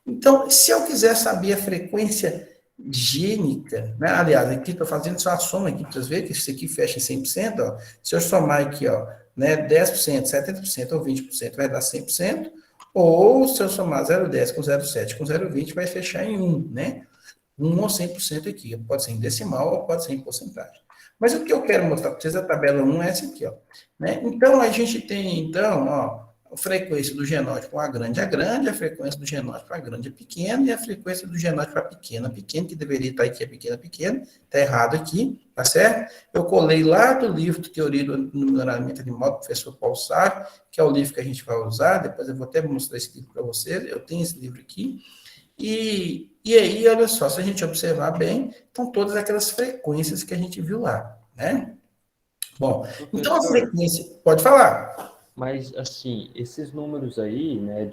Então, se eu quiser saber a frequência gênica, né? Aliás, aqui estou fazendo só a soma aqui, para vocês verem que isso aqui fecha em 100%, ó. Se eu somar aqui, ó, né, 10%, 70% ou 20% vai dar 100%, ou se eu somar 0,10 com 0,7 com 0,20 vai fechar em 1, né? 1 ou 100% aqui, pode ser em decimal ou pode ser em porcentagem. Mas o que eu quero mostrar para vocês, a tabela 1 é essa aqui, ó, né? Então, a gente tem, então, ó, a frequência do genótipo A grande, a frequência do genótipo A grande, a pequeno, e a frequência do genótipo A pequeno, que deveria estar aqui, a pequeno, está errado aqui, tá certo? Eu colei lá do livro de Teoria do Melhoramento Animal, do professor Paulo Sarro, que é o livro que a gente vai usar, depois eu vou até mostrar esse livro para vocês, eu tenho esse livro aqui, e aí, olha só, se a gente observar bem, estão todas aquelas frequências que a gente viu lá, né? Bom, então a
Professor,
frequência, pode falar.
mas assim, esses números aí, né,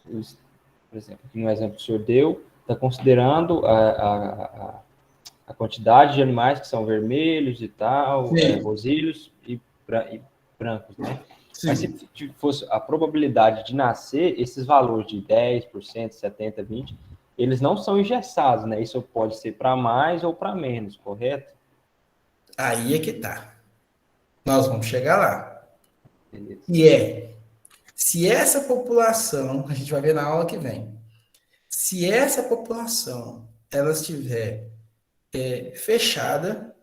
por exemplo, aqui no exemplo que o senhor deu, está considerando a quantidade de animais que são vermelhos e tal,
Sim,
rosilhos e brancos, né? Mas se
sim.
fosse a probabilidade de nascer, esses valores de 10%, 70%, 20%, eles não são engessados, né? Isso pode ser para mais ou para menos, correto?
Aí é que tá. Nós vamos chegar lá.
Beleza.
E se essa população, a gente vai ver na aula que vem, se essa população ela estiver fechada,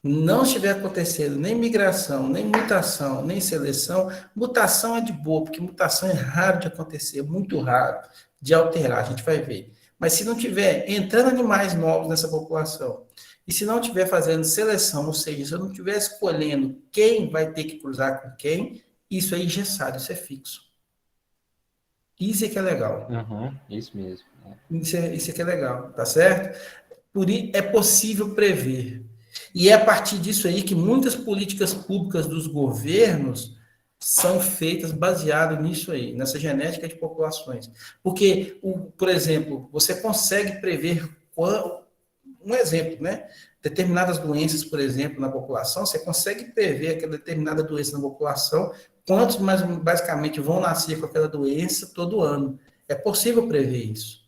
não estiver acontecendo nem migração, nem mutação, nem seleção, mutação é de boa, porque mutação é raro de acontecer, muito raro de alterar, a gente vai ver. Mas se não tiver entrando animais novos nessa população, e se não tiver fazendo seleção, ou seja, se eu não estiver escolhendo quem vai ter que cruzar com quem, isso é engessado, isso é fixo. Isso é que é legal.
Uhum, isso mesmo.
Isso é que é legal, tá certo? É possível prever. E é a partir disso aí que muitas políticas públicas dos governos são feitas baseado nisso aí, nessa genética de populações. Porque, por exemplo, você consegue prever um exemplo, né? Determinadas doenças, por exemplo, na população, você consegue prever aquela determinada doença na população, quantos mais basicamente vão nascer com aquela doença todo ano. É possível prever isso.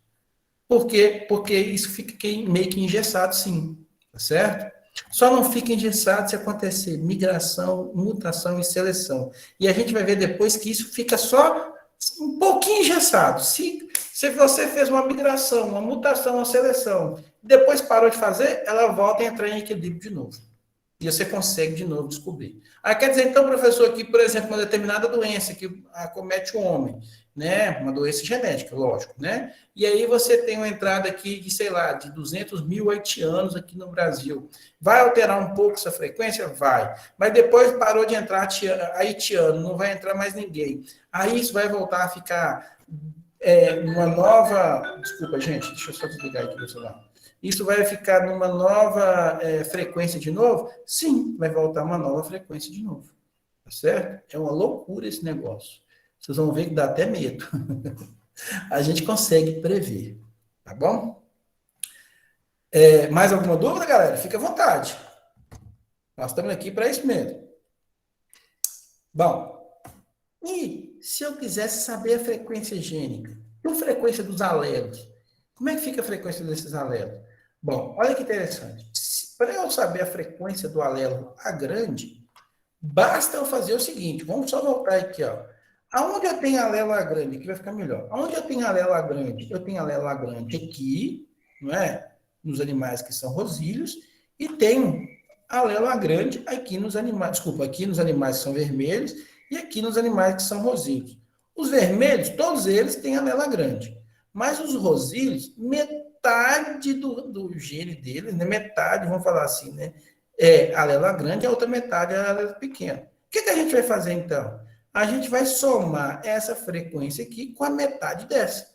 Por quê? Porque isso fica meio que engessado, sim, tá certo? Só não fica engessado se acontecer migração, mutação e seleção. E a gente vai ver depois que isso fica só um pouquinho engessado. Se você fez uma migração, uma mutação, uma seleção, depois parou de fazer, ela volta a entrar em equilíbrio de novo. E você consegue de novo descobrir. Aí quer dizer, então, professor, que, por exemplo, uma determinada doença que acomete o homem, né? Uma doença genética, lógico, né? E aí você tem uma entrada aqui de, sei lá, de 200 mil haitianos aqui no Brasil. Vai alterar um pouco essa frequência? Vai. Mas depois parou de entrar haitiano, não vai entrar mais ninguém. Aí isso vai voltar a ficar uma nova. Desculpa, gente, deixa eu só desligar aqui o celular. Isso vai ficar numa nova frequência de novo? Sim, vai voltar uma nova frequência de novo. Tá certo? É uma loucura esse negócio. Vocês vão ver que dá até medo. A gente consegue prever. Tá bom? Mais alguma dúvida, galera? Fica à vontade. Nós estamos aqui para isso mesmo. Bom, e se eu quisesse saber a frequência gênica? E a frequência dos alelos? Como é que fica a frequência desses alelos? Bom, olha que interessante. Para eu saber a frequência do alelo A grande, basta eu fazer o seguinte, vamos só voltar aqui, ó. Aonde eu tenho alelo A grande, aqui vai ficar melhor. Aonde eu tenho alelo A grande? Eu tenho alelo A grande aqui, não é? Nos animais que são rosílios, e tenho alelo A grande aqui nos animais, desculpa, aqui nos animais que são vermelhos e aqui nos animais que são rosílios. Os vermelhos, todos eles têm alelo A grande, mas os rosílios, metade do gene deles, né? Metade, vamos falar assim, né? Alelo grande, a outra metade é alelo pequeno. O que a gente vai fazer então? A gente vai somar essa frequência aqui com a metade dessa.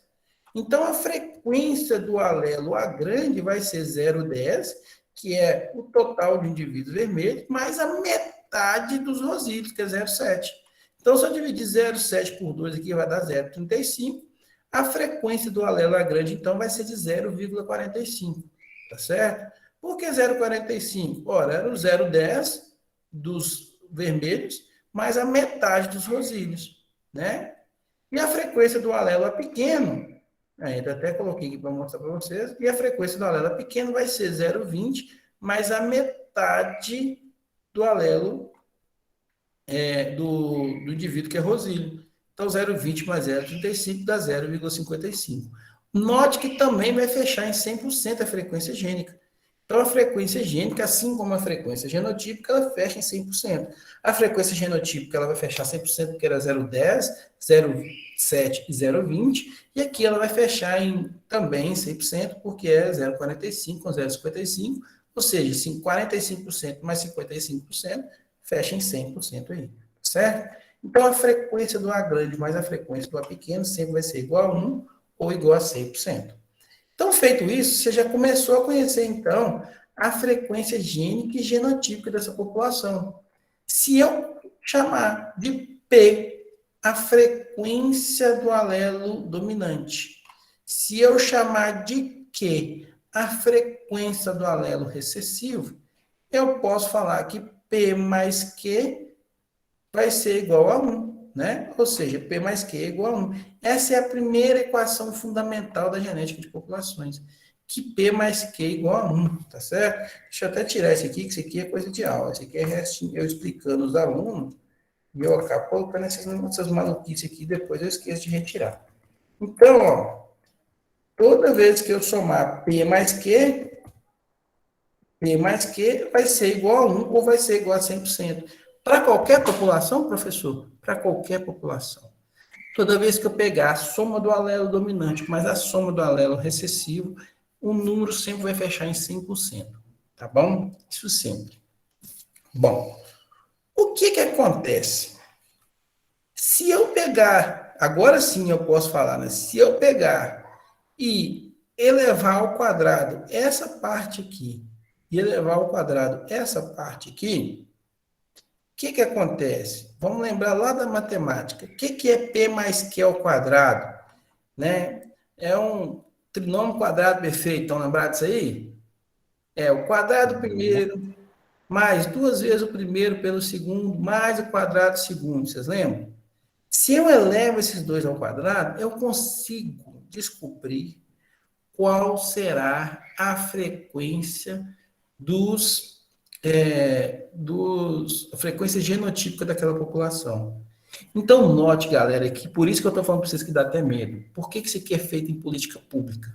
Então, a frequência do alelo A grande vai ser 0,10, que é o total de indivíduos vermelhos, mais a metade dos rosílios, que é 0,7. Então, se eu dividir 0,7 por 2 aqui, vai dar 0,35. A frequência do alelo A grande, então, vai ser de 0,45, tá certo? Por que 0,45? Ora, era o 0,10 dos vermelhos, mais a metade dos rosílios, né? E a frequência do alelo A pequeno, ainda até coloquei aqui para mostrar para vocês, e a frequência do alelo A pequeno vai ser 0,20, mais a metade do alelo do indivíduo que é rosíleo. Então, 0,20 mais 0,35 dá 0,55. Note que também vai fechar em 100% a frequência gênica. Então, a frequência gênica, assim como a frequência genotípica, ela fecha em 100%. A frequência genotípica ela vai fechar 100% porque era 0,10, 0,7 e 0,20. E aqui ela vai fechar também em 100% porque é 0,45 com 0,55. Ou seja, 45% mais 55% fecha em 100% aí, certo? Então, a frequência do A grande mais a frequência do A pequeno sempre vai ser igual a 1 ou igual a 100%. Então, feito isso, você já começou a conhecer, então, a frequência gênica e genotípica dessa população. Se eu chamar de P a frequência do alelo dominante, se eu chamar de Q a frequência do alelo recessivo, eu posso falar que P mais Q vai ser igual a 1, né? Ou seja, P mais Q é igual a 1. Essa é a primeira equação fundamental da genética de populações, que P mais Q é igual a 1, tá certo? Deixa eu até tirar esse aqui, que isso aqui é coisa de aula. Esse aqui é restinho, eu explicando os alunos, e eu acabo colocando essas maluquices aqui, depois eu esqueço de retirar. Então, ó, toda vez que eu somar P mais Q vai ser igual a 1 ou vai ser igual a 100%. Para qualquer população, professor? Para qualquer população. Toda vez que eu pegar a soma do alelo dominante mais a soma do alelo recessivo, o número sempre vai fechar em 100%. Tá bom? Isso sempre. Bom, o que acontece? Se eu pegar, agora sim eu posso falar, né? Se eu pegar e elevar ao quadrado essa parte aqui, e elevar ao quadrado essa parte aqui, o que acontece? Vamos lembrar lá da matemática. O que é P mais Q ao quadrado? Né? É um trinômio quadrado perfeito. Estão lembrados disso aí? É o quadrado primeiro, mais 2 vezes o primeiro pelo segundo, mais o quadrado segundo. Vocês lembram? Se eu elevo esses dois ao quadrado, eu consigo descobrir qual será a frequência a frequência genotípica daquela população. Então, note, galera, que por isso que eu estou falando para vocês que dá até medo. Por que isso aqui é feito em política pública?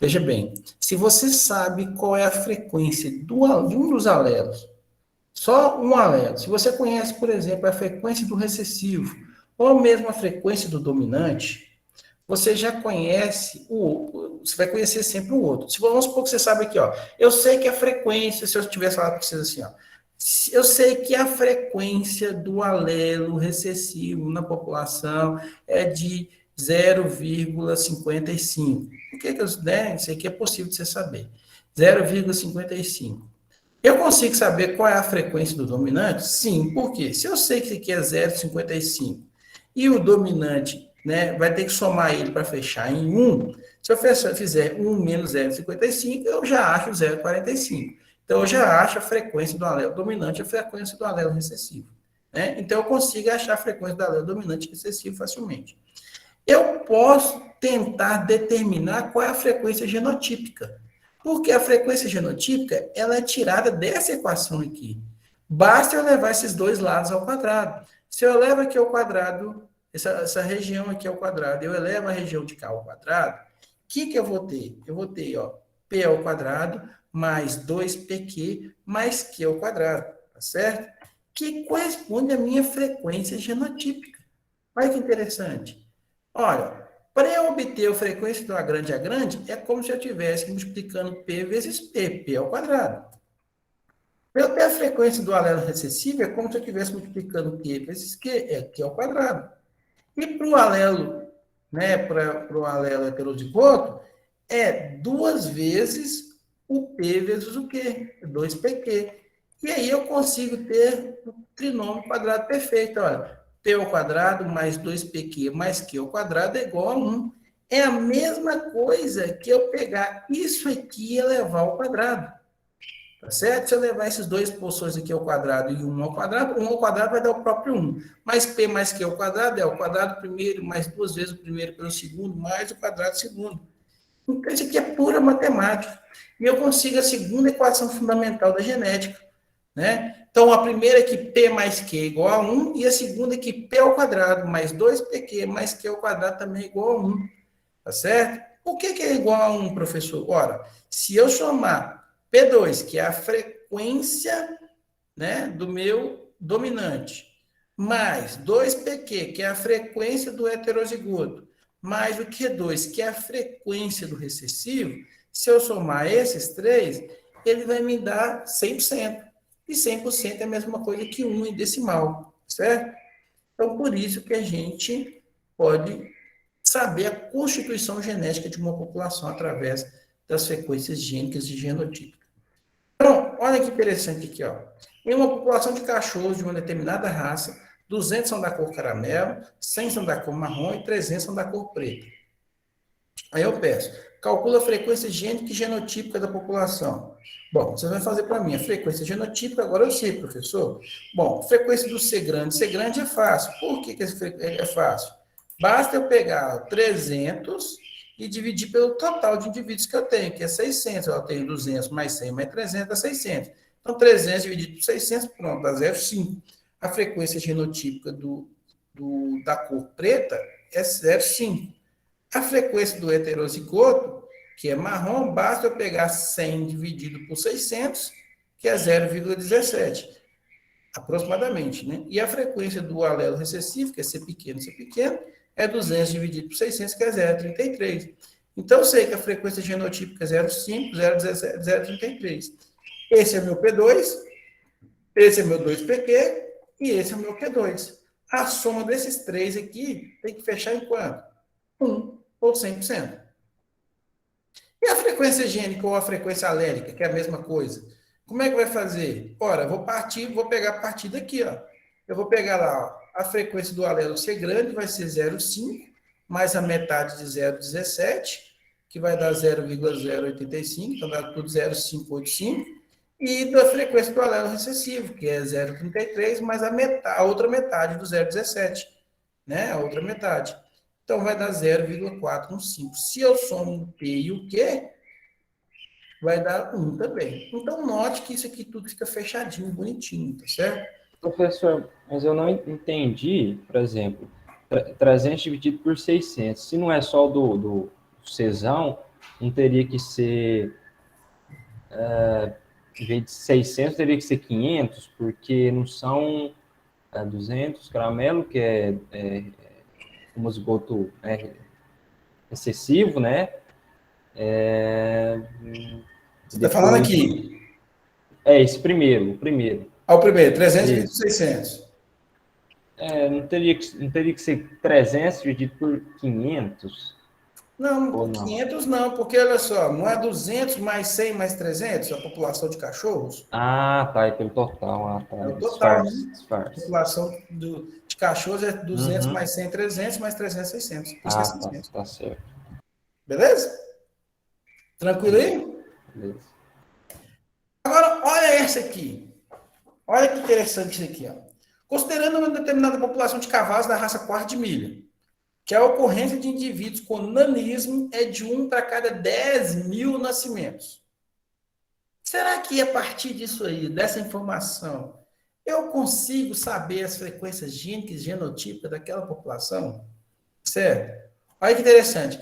Veja bem, se você sabe qual é a frequência de um dos alelos, só um alelo, se você conhece, por exemplo, a frequência do recessivo, ou mesmo a frequência do dominante, você já conhece você vai conhecer sempre o outro. Se vamos supor que você sabe aqui, ó, eu sei que a frequência, se eu tivesse falado para vocês assim, ó, eu sei que a frequência do alelo recessivo na população é de 0,55. O que eu, né? Isso aqui é possível de você saber. 0,55. Eu consigo saber qual é a frequência do dominante? Sim, por quê? Se eu sei que isso aqui é 0,55 e o dominante, né, vai ter que somar ele para fechar em 1, se eu fizer 1 menos 0,55, eu já acho 0,45. Então, eu já acho a frequência do alelo dominante e a frequência do alelo recessivo. Né? Então, eu consigo achar a frequência do alelo dominante e recessivo facilmente. Eu posso tentar determinar qual é a frequência genotípica. Porque a frequência genotípica, ela é tirada dessa equação aqui. Basta eu levar esses dois lados ao quadrado. Se eu levo aqui ao quadrado, essa região aqui ao quadrado, eu elevo a região de cá ao quadrado, o que eu vou ter? Eu vou ter, ó, P ao quadrado mais 2PQ mais Q ao quadrado, tá certo? Que corresponde à minha frequência genotípica. Olha que interessante. Olha, para eu obter a frequência do Lagrange a grande, é como se eu estivesse multiplicando P vezes P, P ao quadrado. Para eu ter a frequência do alelo recessivo, é como se eu estivesse multiplicando Q vezes Q, é Q ao quadrado. E para o alelo, né, para o alelo heterozigoto, é 2 vezes o P vezes o Q, 2PQ. E aí eu consigo ter o trinômio quadrado perfeito. Olha, P ao quadrado mais 2PQ mais Q ao quadrado é igual a 1. É a mesma coisa que eu pegar isso aqui e elevar ao quadrado. Tá certo? Se eu levar esses dois porções aqui ao quadrado e 1 ao quadrado vai dar o próprio 1. Mais P mais Q ao quadrado é o quadrado primeiro, mais 2 vezes o primeiro pelo segundo, mais o quadrado segundo. Então, isso aqui é pura matemática. E eu consigo a segunda equação fundamental da genética. Né? Então, a primeira é que P mais Q é igual a 1, e a segunda é que P ao quadrado mais 2PQ mais Q ao quadrado também é igual a 1. Tá certo? O que é igual a 1, professor? Ora, se eu somar P2, que é a frequência, né, do meu dominante, mais 2PQ, que é a frequência do heterozigoto, mais o Q2, que é a frequência do recessivo, se eu somar esses três, ele vai me dar 100%. E 100% é a mesma coisa que 1 em decimal, certo? Então, por isso que a gente pode saber a constituição genética de uma população através das frequências gênicas e genotípicas. Então, olha que interessante aqui, ó. Em uma população de cachorros de uma determinada raça, 200 são da cor caramelo, 100 são da cor marrom e 300 são da cor preta. Aí eu peço, calcula a frequência gênica e genotípica da população. Bom, você vai fazer para mim a frequência genotípica, agora eu sei, professor. Bom, frequência do C grande é fácil. Por que é fácil? Basta eu pegar 300 e dividir pelo total de indivíduos que eu tenho, que é 600. Eu tenho 200 mais 100 mais 300 dá 600. Então, 300 dividido por 600, pronto, dá 0,5. A frequência genotípica da cor preta é 0,5. A frequência do heterozigoto, que é marrom, basta eu pegar 100 dividido por 600, que é 0,17, aproximadamente, né? E a frequência do alelo recessivo, que é C pequeno, é 200 dividido por 600, que é 0,33. Então, eu sei que a frequência genotípica é 0,5, 0,17, 0,33. Esse é meu P2, esse é meu 2PQ e esse é o meu Q2. A soma desses três aqui tem que fechar em quanto? 1 ou 100%. E a frequência gênica ou a frequência alélica, que é a mesma coisa? Como é que vai fazer? Ora, vou pegar a partir daqui, ó. Eu vou pegar lá, ó, a frequência do alelo C grande vai ser 0,5, mais a metade de 0,17, que vai dar 0,085, então dá tudo 0,585, e da frequência do alelo recessivo, que é 0,33, mais a outra metade do 0,17, né? A outra metade. Então, vai dar 0,415. Se eu somo o P e o Q, vai dar 1 também. Então, note que isso aqui tudo fica fechadinho, bonitinho, tá certo?
Professor, mas eu não entendi, por exemplo, 300 dividido por 600. Se não é só do Czão, não teria que ser, em vez de 600, teria que ser 500, porque não são 200 caramelo, que é um esgoto excessivo, né?
Você está falando aqui.
Esse primeiro, o primeiro.
O primeiro, 300 dividido por 600.
Não teria que ser 300 dividido por 500?
Não, 500 não, porque olha só, não é 200 mais 100 mais 300 a população de cachorros?
Ah, tá, é pelo total. Tá.
É o total, né?
Disfarce.
A população de cachorros é 200 mais 100, 300, mais 300, 600. Por isso que é 600.
Tá certo.
Beleza? Tranquilo aí?
Beleza.
Agora, olha essa aqui. Olha que interessante isso aqui, ó. Considerando uma determinada população de cavalos da raça quarta de milha, que a ocorrência de indivíduos com nanismo é de 1 para cada 10 mil nascimentos. Será que a partir disso aí, dessa informação, eu consigo saber as frequências gênicas e genotípicas daquela população? Certo? Olha que interessante.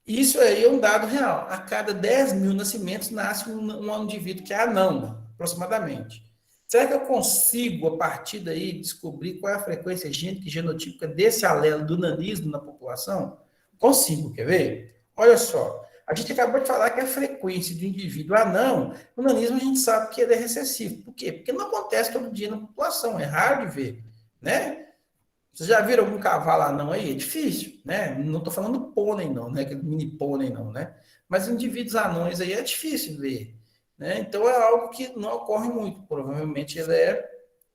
Isso aí é um dado real. A cada 10 mil nascimentos nasce um indivíduo que é anão, aproximadamente. Será que eu consigo, a partir daí, descobrir qual é a frequência gênica e genotípica desse alelo do nanismo na população? Consigo, quer ver? Olha só, a gente acabou de falar que a frequência do indivíduo anão, o nanismo a gente sabe que ele é recessivo. Por quê? Porque não acontece todo dia na população, é raro de ver, né? Vocês já viram algum cavalo anão aí? É difícil, né? Não estou falando pônei, não, né? Aquele mini pônei, não, né? Mas indivíduos anões aí é difícil ver, né? Então é algo que não ocorre muito. Provavelmente ele é,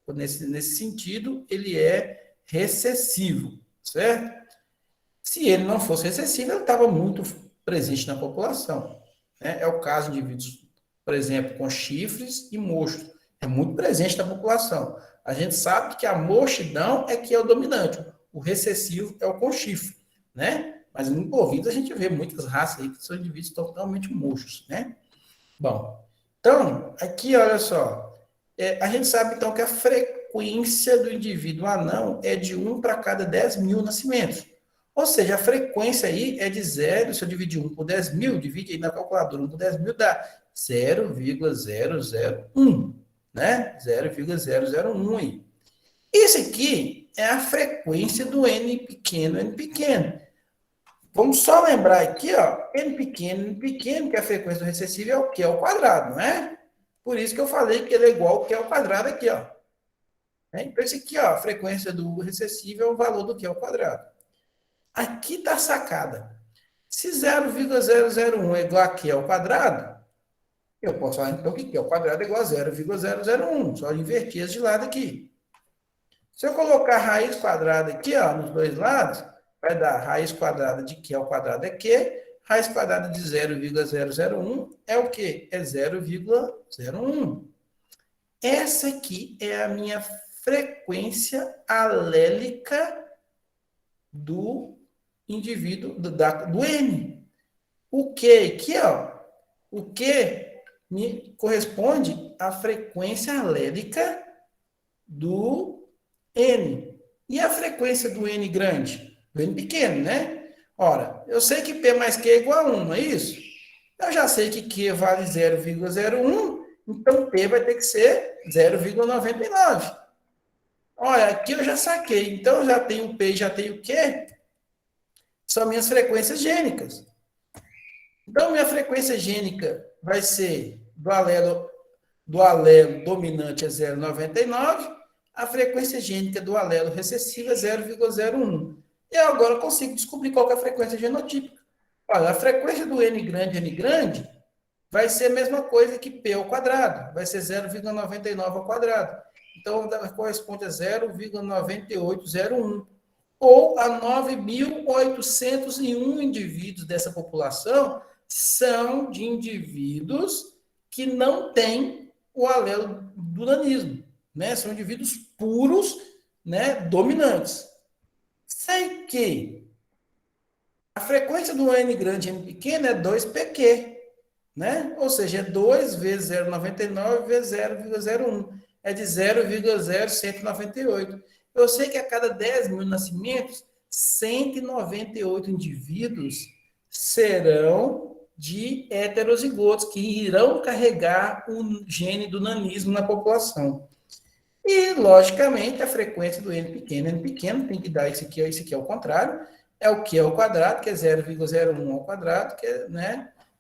nesse sentido, ele é recessivo, certo? Se ele não fosse recessivo, ele estava muito presente na população, né? É o caso de indivíduos, por exemplo, com chifres e mochos. É muito presente na população. A gente sabe que a mochidão é que é o dominante. O recessivo é o com chifre, né? Mas no bovino a gente vê muitas raças aí que são indivíduos totalmente mochos, né? Bom, então, aqui, olha só. A gente sabe, então, que a frequência do indivíduo anão é de 1 para cada 10 mil nascimentos. Ou seja, a frequência aí é de 0, se eu dividir 1 por 10 mil, divide aí na calculadora 1 por 10 mil, dá 0,001, né? 0,001 aí. Esse aqui é a frequência do n pequeno. Vamos só lembrar aqui, ó, n pequeno, que a frequência do recessivo é o Q ao quadrado, não é? Por isso que eu falei que ele é igual ao Q ao quadrado aqui, ó. Então, esse aqui, ó, a frequência do recessivo é o valor do Q ao quadrado. Aqui está a sacada. Se 0,001 é igual a Q ao quadrado, Eu posso falar, então, que Q ao quadrado é igual a 0,001. Só inverter as de lado aqui. Se eu colocar raiz quadrada aqui, ó, nos dois lados, vai dar raiz quadrada de Q ao quadrado é Q, raiz quadrada de 0,001 é o quê? É 0,01. Essa aqui é a minha frequência alélica do indivíduo, do N. O Q aqui, ó, o Q me corresponde à frequência alélica do N. E a frequência do N grande? Do N pequeno, né? Ora, eu sei que P mais Q é igual a 1, não é isso? Eu já sei que Q vale 0,01, então P vai ter que ser 0,99. Olha, aqui eu já saquei. Então, eu já tenho P e já tenho Q. São minhas frequências gênicas. Então, minha frequência gênica vai ser do alelo dominante é 0,99, a frequência gênica do alelo recessivo é 0,01. E eu agora consigo descobrir qual é a frequência genotípica. Olha, a frequência do N grande, vai ser a mesma coisa que P ao quadrado, vai ser 0,99 ao quadrado. Então, corresponde a 0,9801. Ou a 9.801 indivíduos dessa população são de indivíduos que não têm o alelo do nanismo, né? São indivíduos puros, né, dominantes. Sei que a frequência do N grande e N pequeno é 2pq, né? Ou seja, é 2 vezes 0,99 vezes 0,01. É de 0,0198. Eu sei que a cada 10 mil nascimentos, 198 indivíduos serão de heterozigotos, que irão carregar o gene do nanismo na população. E, logicamente, a frequência do N pequeno, tem que dar isso aqui ao contrário, é o Q ao quadrado, que é 0,01 ao quadrado,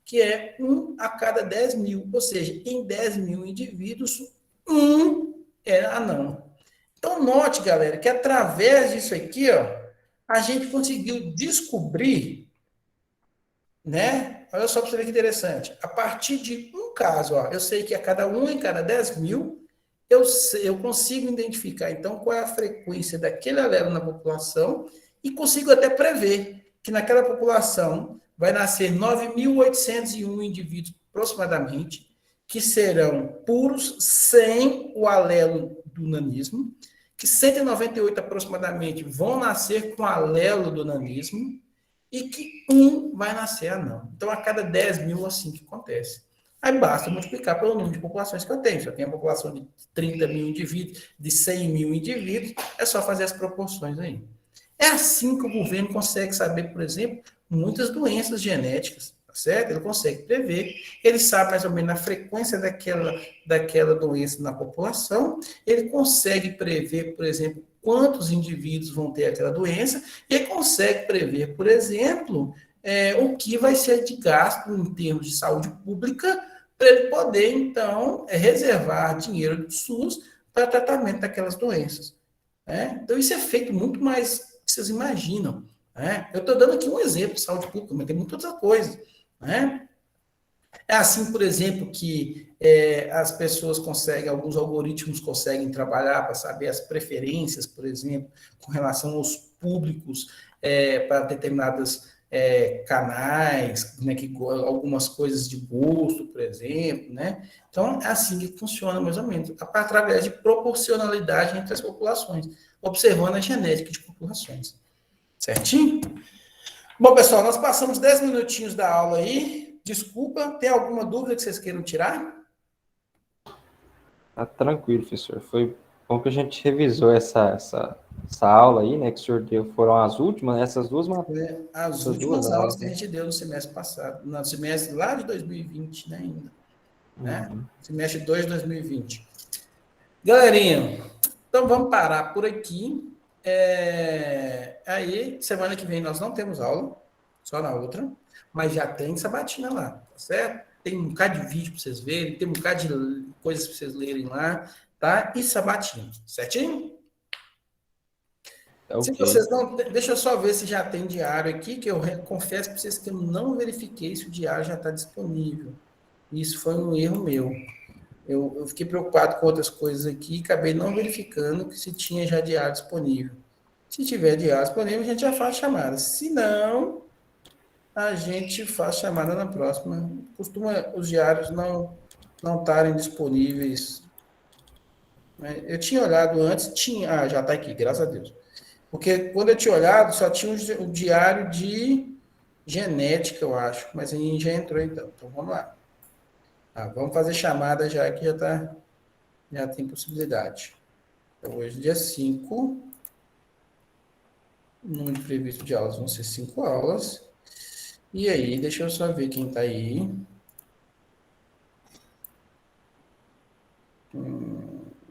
que é 1 a cada 10 mil. Ou seja, em 10 mil indivíduos, 1 é anão. Então, note, galera, que através disso aqui, ó, a gente conseguiu descobrir, né? Olha só para você ver que interessante. A partir de um caso, ó, eu sei que a cada 1 em cada 10 mil, eu consigo identificar, então, qual é a frequência daquele alelo na população e consigo até prever que naquela população vai nascer 9.801 indivíduos, aproximadamente, que serão puros, sem o alelo do nanismo, que 198 aproximadamente vão nascer com alelo do nanismo e que 1 vai nascer anão. Então, a cada 10 mil, assim que acontece. Aí basta multiplicar pelo número de populações que eu tenho. Se eu tenho a população de 30 mil indivíduos, de 100 mil indivíduos, é só fazer as proporções aí. É assim que o governo consegue saber, por exemplo, muitas doenças genéticas, tá certo? Ele consegue prever, ele sabe mais ou menos a frequência daquela doença na população, ele consegue prever, por exemplo, quantos indivíduos vão ter aquela doença, e ele consegue prever, por exemplo, o que vai ser de gasto em termos de saúde pública, para ele poder, então, reservar dinheiro do SUS para tratamento daquelas doenças. Né? Então, isso é feito muito mais do que vocês imaginam. Né? Eu estou dando aqui um exemplo de saúde pública, mas tem muitas outras coisas. Né? É assim, por exemplo, que as pessoas conseguem, alguns algoritmos conseguem trabalhar para saber as preferências, por exemplo, com relação aos públicos para determinadas canais, né, algumas coisas de gosto, por exemplo, né? Então, é assim que funciona mais ou menos, através de proporcionalidade entre as populações, observando a genética de populações. Certinho? Bom, pessoal, nós passamos 10 minutinhos da aula aí. Desculpa, tem alguma dúvida que vocês queiram tirar?
Tá tranquilo, professor. Foi bom que a gente revisou essa aula aí, né, que o senhor deu, foram as últimas, essas duas matérias.
As últimas aulas que a gente deu no semestre passado, no semestre lá de 2020, né, ainda. Né? Semestre 2 de 2020. Galerinha, então vamos parar por aqui. Aí, semana que vem nós não temos aula, só na outra, mas já tem sabatina lá, tá certo? Tem um bocado de vídeo para vocês verem, tem um bocado de coisas para vocês lerem lá, tá? E sabatina, certinho?
Okay.
Se vocês não... Deixa eu só ver se já tem diário aqui, que eu confesso para vocês que eu não verifiquei se o diário já está disponível. Isso foi um erro meu. Eu fiquei preocupado com outras coisas aqui e acabei não verificando se tinha já diário disponível. Se tiver diário disponível, a gente já faz chamada. Se não, a gente faz chamada na próxima. Costuma os diários não estarem disponíveis, né? Eu tinha olhado antes, tinha, já está aqui, graças a Deus. Porque quando eu tinha olhado, só tinha o diário de genética, eu acho, mas aí já entrou então. Então vamos lá. Vamos fazer chamada já que já tem possibilidade. Então, hoje, dia 5, o número previsto de aulas vão ser 5 aulas. E aí, deixa eu só ver quem está aí.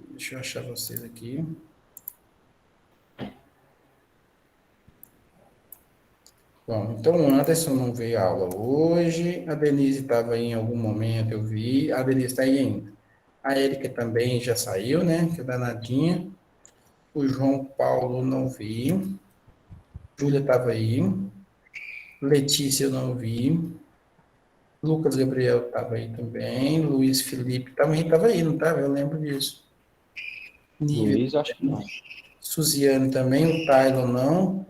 Deixa eu achar vocês aqui. Bom, então o Anderson não veio à aula hoje. A Denise estava aí em algum momento, eu vi. A Denise está aí ainda. A Érica também já saiu, né? Que é danadinha. O João Paulo não vi. Júlia estava aí. Letícia eu não vi. Lucas Gabriel estava aí também. Luiz Felipe também estava aí, não estava? Eu lembro disso. Nívia,
Luiz, acho que não.
Suziane também. O Taylor não.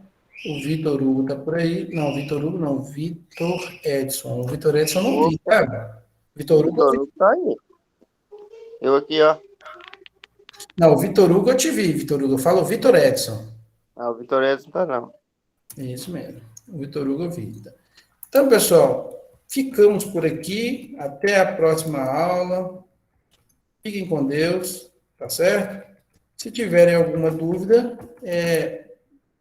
O Vitor Hugo está por aí. Não, Vitor Hugo não. Vitor Edson. O Vitor Edson eu não vi,
Opa,
tá? Vitor Hugo eu
Vitor
vi.
Hugo tá aí. Eu aqui, ó.
Não, o Vitor Hugo eu te vi, Vitor Hugo. Eu falo Vitor Edson.
Ah, o Vitor Edson tá não.
É isso mesmo. O Vitor Hugo eu vi. Então, pessoal, ficamos por aqui. Até a próxima aula. Fiquem com Deus, tá certo? Se tiverem alguma dúvida,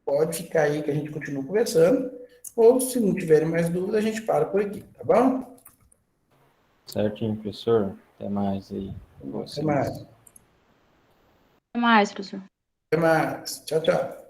pode ficar aí que a gente continua conversando. Ou, se não tiverem mais dúvida, a gente para por aqui, tá bom?
Certinho, professor. Até mais aí.
Até mais.
Até mais, professor.
Até mais. Tchau, tchau.